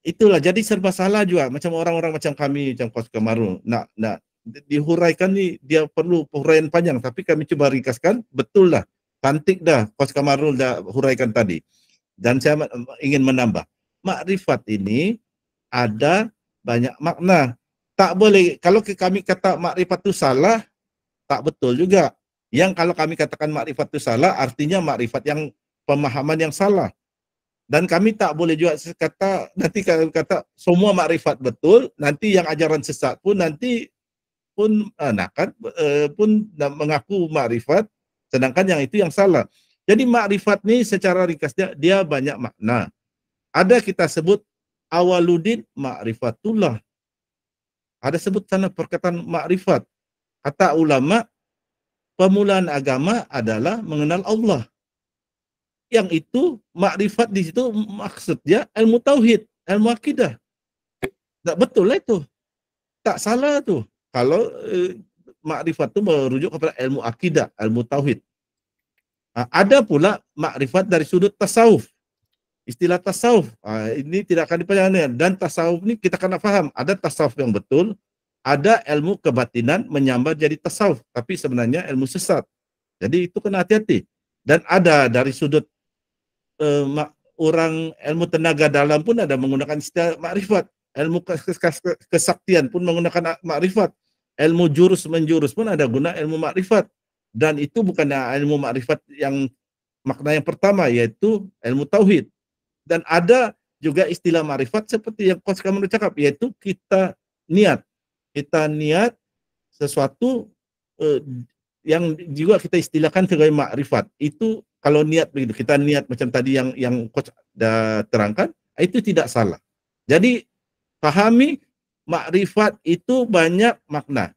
Itulah jadi serba salah juga macam orang-orang macam kami, macam Coach Kamarul nak dihuraikan ni, dia perlu huraian panjang tapi kami cuba ringkaskan. Betul lah, cantik dah Coach Kamarul dah huraikan tadi. Dan saya ingin menambah, makrifat ini ada banyak makna. Tak boleh kalau kami kata makrifat itu salah, tak betul juga. Yang kalau kami katakan makrifat itu salah, artinya makrifat yang pemahaman yang salah. Dan kami tak boleh juga kata nanti kalau kata semua makrifat betul, nanti yang ajaran sesat pun nanti pun pun mengaku makrifat, sedangkan yang itu yang salah. Jadi makrifat ni secara ringkasnya dia banyak makna. Ada kita sebut awaludin ma'rifatullah. Ada sebut sana perkataan makrifat. Kata ulama, permulaan agama adalah mengenal Allah. Yang itu makrifat di situ maksudnya ilmu tauhid, ilmu akidah. Tak betul lah itu. Tak salah tu. Kalau makrifat itu merujuk kepada ilmu akidah, ilmu tauhid. Ada pula makrifat dari sudut tasawuf. Istilah tasawuf ini tidak akan dipelajari, dan tasawuf ini kita kena faham. Ada tasawuf yang betul, ada ilmu kebatinan menyambar jadi tasawuf, tapi sebenarnya ilmu sesat. Jadi itu kena hati-hati. Dan ada dari sudut orang ilmu tenaga dalam pun ada menggunakan istilah makrifat. Ilmu kesaktian pun menggunakan makrifat. Ilmu jurus menjurus pun ada guna ilmu makrifat. Dan itu bukan ilmu makrifat yang makna yang pertama, yaitu ilmu tauhid. Dan ada juga istilah makrifat seperti yang Coach kamu cakap, yaitu kita niat sesuatu yang juga kita istilahkan sebagai makrifat. Itu kalau niat begitu, kita niat macam tadi yang Coach dah terangkan, itu tidak salah. Jadi pahami makrifat itu banyak makna.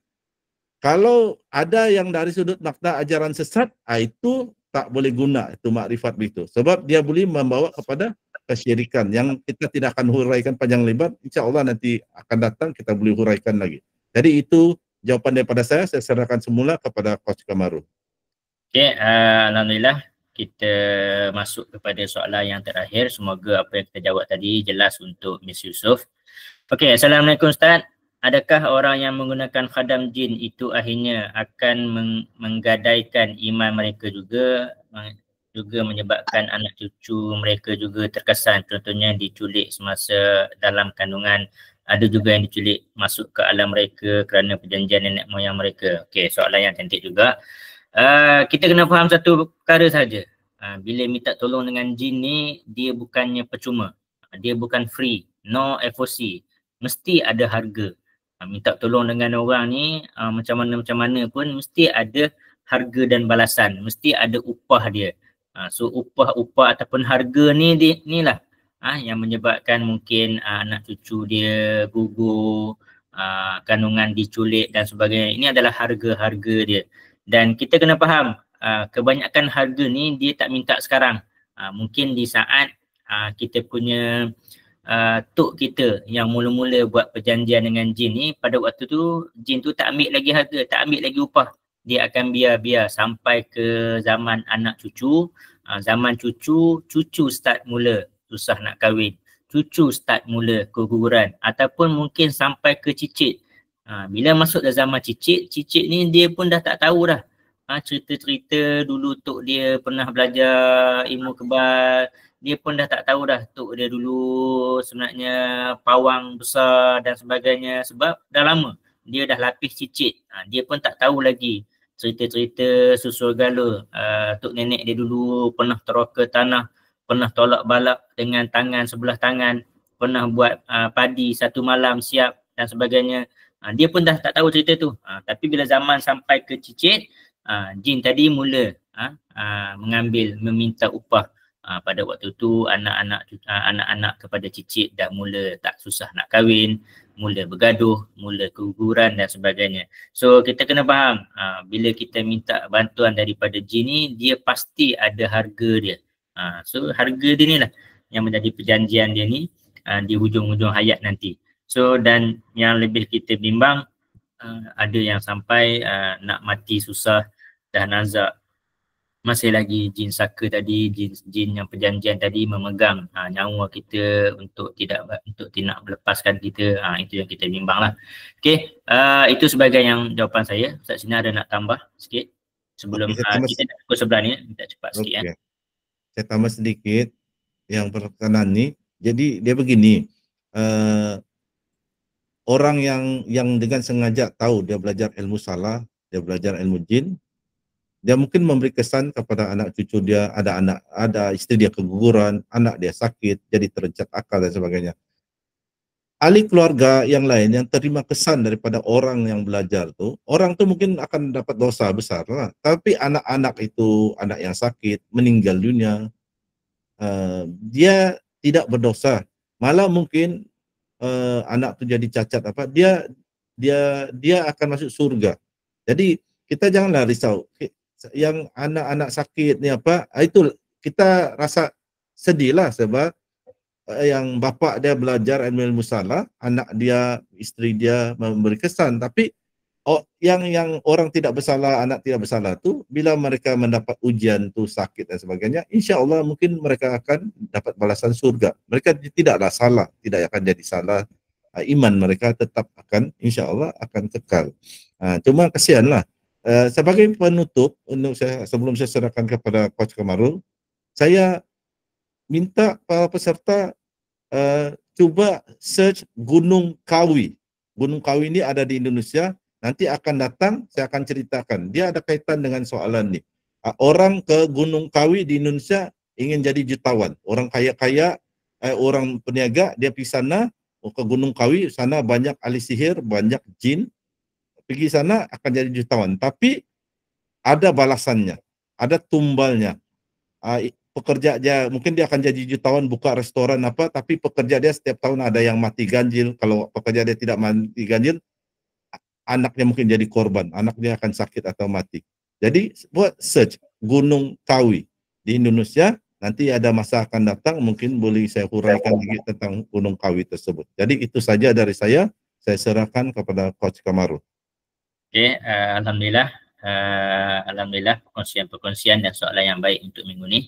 Kalau ada yang dari sudut makna ajaran sesat, itu tak boleh guna itu makrifat begitu. Sebab dia boleh membawa kepada kesyirikan yang kita tidak akan huraikan panjang lebar. Insya Allah nanti akan datang kita boleh huraikan lagi. Jadi itu jawapan daripada saya serahkan semula kepada Coach Kamaru. Okey, alhamdulillah kita masuk kepada soalan yang terakhir. Semoga apa yang kita jawab tadi jelas untuk Miss Yusof. Okey, Assalamualaikum Ustaz. Adakah orang yang menggunakan khadam jin itu akhirnya akan menggadaikan iman mereka juga menyebabkan anak cucu mereka juga terkesan, contohnya diculik semasa dalam kandungan, ada juga yang diculik masuk ke alam mereka kerana perjanjian nenek moyang mereka. Okey, soalan yang cantik juga. Kita kena faham satu perkara saja. Bila minta tolong dengan jin ni, dia bukannya percuma. Dia bukan free, no FOC. Mesti ada harga. Minta tolong dengan orang ni, macam mana pun mesti ada harga dan balasan. Mesti ada upah dia. So upah ataupun harga ni lah yang menyebabkan mungkin anak cucu dia gugur, kandungan diculik dan sebagainya. Ini adalah harga-harga dia. Dan kita kena faham, kebanyakan harga ni dia tak minta sekarang. Mungkin di saat kita punya tok kita yang mula-mula buat perjanjian dengan jin ni, pada waktu tu jin tu tak ambil lagi harga, tak ambil lagi upah. Dia akan biar-biar sampai ke zaman anak cucu. Zaman cucu start mula susah nak kahwin, cucu start mula keguguran, ataupun mungkin sampai ke cicit. Bila masuk dah zaman cicit ni dia pun dah tak tahu dah. Cerita-cerita dulu tok dia pernah belajar ilmu kebal, dia pun dah tak tahu dah tok dia dulu sebenarnya pawang besar dan sebagainya, sebab dah lama dia dah lapis cicit. Dia pun tak tahu lagi cerita-cerita susul gala. Tok nenek dia dulu pernah teroka tanah, pernah tolak balak dengan tangan sebelah tangan, pernah buat padi satu malam siap dan sebagainya. Dia pun dah tak tahu cerita tu. Tapi bila zaman sampai ke cicit, jin tadi mula mengambil, meminta upah. Pada waktu tu anak-anak kepada cicit dah mula tak susah nak kahwin, mula bergaduh, mula keguguran dan sebagainya. So kita kena faham, bila kita minta bantuan daripada jin ni, dia pasti ada harga dia. So harga dia ni lah yang menjadi perjanjian dia ni di hujung-hujung hayat nanti. So dan yang lebih kita bimbang, ada yang sampai nak mati susah, dah nazak, masih lagi jin saka tadi, jin yang perjanjian tadi memegang nyawa kita untuk tidak melepaskan kita. Itu yang kita bimbang lah. Okey, itu sebagai yang jawapan saya. Ustaz Sina ada nak tambah sikit sebelum kita nak pukul sebelah ni, minta cepat sikit. Saya tambah sedikit yang berkenaan ni. Jadi dia begini, orang yang dengan sengaja tahu dia belajar ilmu salah, dia belajar ilmu jin, dia mungkin memberi kesan kepada anak cucu dia, ada istri dia keguguran, anak dia sakit, jadi terencat akal dan sebagainya. Ahli keluarga yang lain yang terima kesan daripada orang yang belajar tu, orang tu mungkin akan dapat dosa besar lah. Tapi anak-anak itu, anak yang sakit, meninggal dunia, dia tidak berdosa. Malah mungkin anak tu jadi cacat apa, dia akan masuk surga. Jadi kita janganlah risau. Yang anak-anak sakit ni apa, itu kita rasa sedih lah, sebab yang bapa dia belajar ilmu salah, anak dia, isteri dia memberi kesan. Tapi yang orang tidak bersalah, anak tidak bersalah tu, bila mereka mendapat ujian tu sakit dan sebagainya, insya Allah mungkin mereka akan dapat balasan surga. Mereka tidaklah salah, tidak akan jadi salah. Iman mereka tetap akan, insya Allah akan kekal. Cuma kesianlah Sebagai penutup, sebelum saya serahkan kepada Coach Kamarul, saya minta para peserta cuba search Gunung Kawi. Gunung Kawi ini ada di Indonesia. Nanti akan datang, saya akan ceritakan. Dia ada kaitan dengan soalan ini. Orang ke Gunung Kawi di Indonesia ingin jadi jutawan. Orang kaya-kaya, orang peniaga, dia pergi sana, ke Gunung Kawi, sana banyak ahli sihir, banyak jin. Pergi sana akan jadi jutawan. Tapi ada balasannya, ada tumbalnya. Pekerja dia, mungkin dia akan jadi jutawan, buka restoran apa, tapi pekerja dia setiap tahun ada yang mati ganjil. Kalau pekerja dia tidak mati ganjil, anaknya mungkin jadi korban, anaknya akan sakit atau mati. Jadi buat search Gunung Kawi di Indonesia, nanti ada masa akan datang, mungkin boleh saya huraikan lagi tentang Gunung Kawi tersebut. Jadi itu saja dari saya serahkan kepada Coach Kamarul. Okey, alhamdulillah. Alhamdulillah perkongsian dan soalan yang baik untuk minggu ni.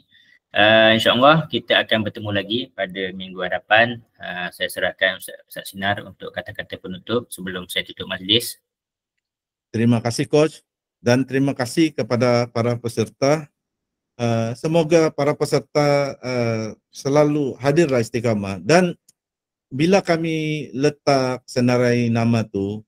InsyaAllah kita akan bertemu lagi pada minggu hadapan. Saya serahkan Ustaz Sinar untuk kata-kata penutup sebelum saya tutup majlis. Terima kasih Coach dan terima kasih kepada para peserta. Semoga para peserta selalu hadirlah Istiqamah, dan bila kami letak senarai nama tu,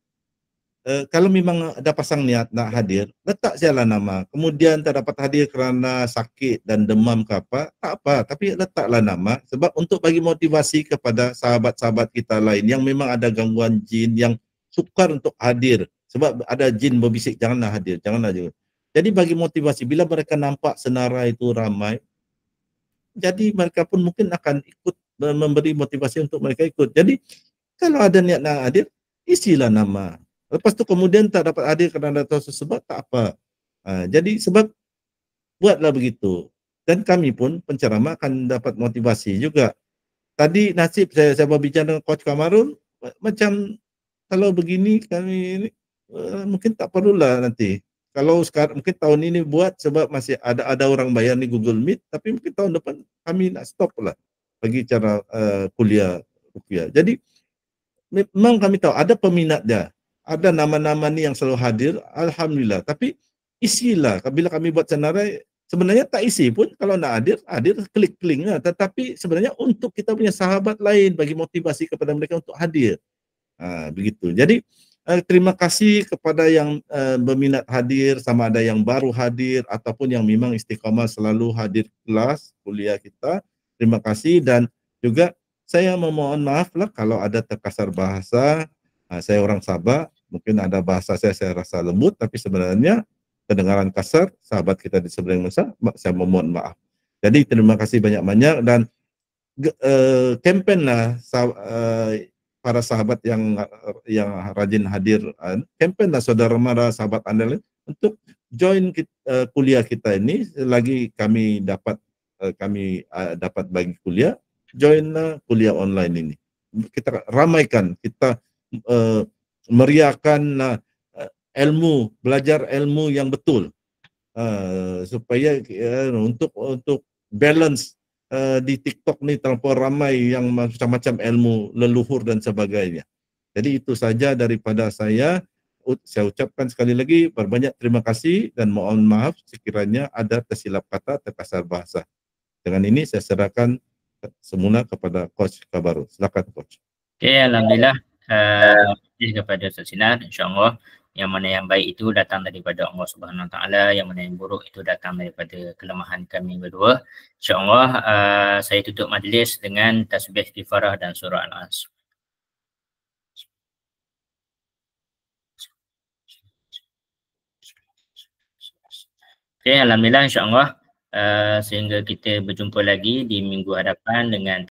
kalau memang ada pasang niat nak hadir, letak sajalah nama. Kemudian tak dapat hadir kerana sakit dan demam ke apa, tak apa. Tapi letaklah nama sebab untuk bagi motivasi kepada sahabat-sahabat kita lain yang memang ada gangguan jin, yang sukar untuk hadir. Sebab ada jin berbisik, janganlah hadir, janganlah juga. Jadi bagi motivasi, bila mereka nampak senarai itu ramai, jadi mereka pun mungkin akan ikut memberi motivasi untuk mereka ikut. Jadi kalau ada niat nak hadir, isilah nama. Lepas tu kemudian tak dapat hadir kerana tahu sebab, tak apa. Jadi sebab buatlah begitu. Dan kami pun penceramah akan dapat motivasi juga. Tadi nasib saya berbicara dengan Coach Kamarul, macam kalau begini kami ini, mungkin tak perlulah nanti. Kalau sekarang mungkin tahun ini buat sebab masih ada orang bayar ni Google Meet, tapi mungkin tahun depan kami nak stop lah bagi cara kuliah ruqyah. Jadi memang kami tahu ada peminat dia. Ada nama-nama ni yang selalu hadir, alhamdulillah. Tapi isilah, bila kami buat senarai, sebenarnya tak isi pun, kalau nak hadir klik-klik lah. Tetapi sebenarnya untuk kita punya sahabat lain, bagi motivasi kepada mereka untuk hadir. Begitu. Jadi terima kasih kepada yang berminat hadir, sama ada yang baru hadir ataupun yang memang Istiqamah selalu hadir kelas kuliah kita. Terima kasih, dan juga saya memohon maaf lah kalau ada terkasar bahasa. Saya orang Sabah, mungkin ada bahasa saya rasa lembut, tapi sebenarnya kedengaran kasar, sahabat kita di seberang Indonesia, saya memohon maaf. Jadi terima kasih banyak-banyak, dan campaign lah para sahabat yang rajin hadir, campaign lah saudara mara, sahabat anda untuk join kuliah kita ini. Selagi kami dapat dapat bagi kuliah, joinlah kuliah online ini. Kita ramaikan, kita meriahkan ilmu, belajar ilmu yang betul, supaya untuk balance di TikTok ni terlalu ramai yang macam-macam ilmu leluhur dan sebagainya. Jadi itu saja daripada saya. Saya ucapkan sekali lagi berbanyak terima kasih dan mohon maaf sekiranya ada tersilap kata, terkasar bahasa. Dengan ini saya serahkan semula kepada Coach Kamarul. Silakan Coach. Okey, alhamdulillah. Kepada Ustaz Sinar, insya-Allah yang mana yang baik itu datang daripada Allah Subhanahu Wa Taala, yang mana yang buruk itu datang daripada kelemahan kami berdua. InsyaAllah saya tutup majlis dengan tasbih istighfarah dan surah Al-Asr. Okey, alhamdulillah, insya-Allah sehingga kita berjumpa lagi di minggu hadapan dengan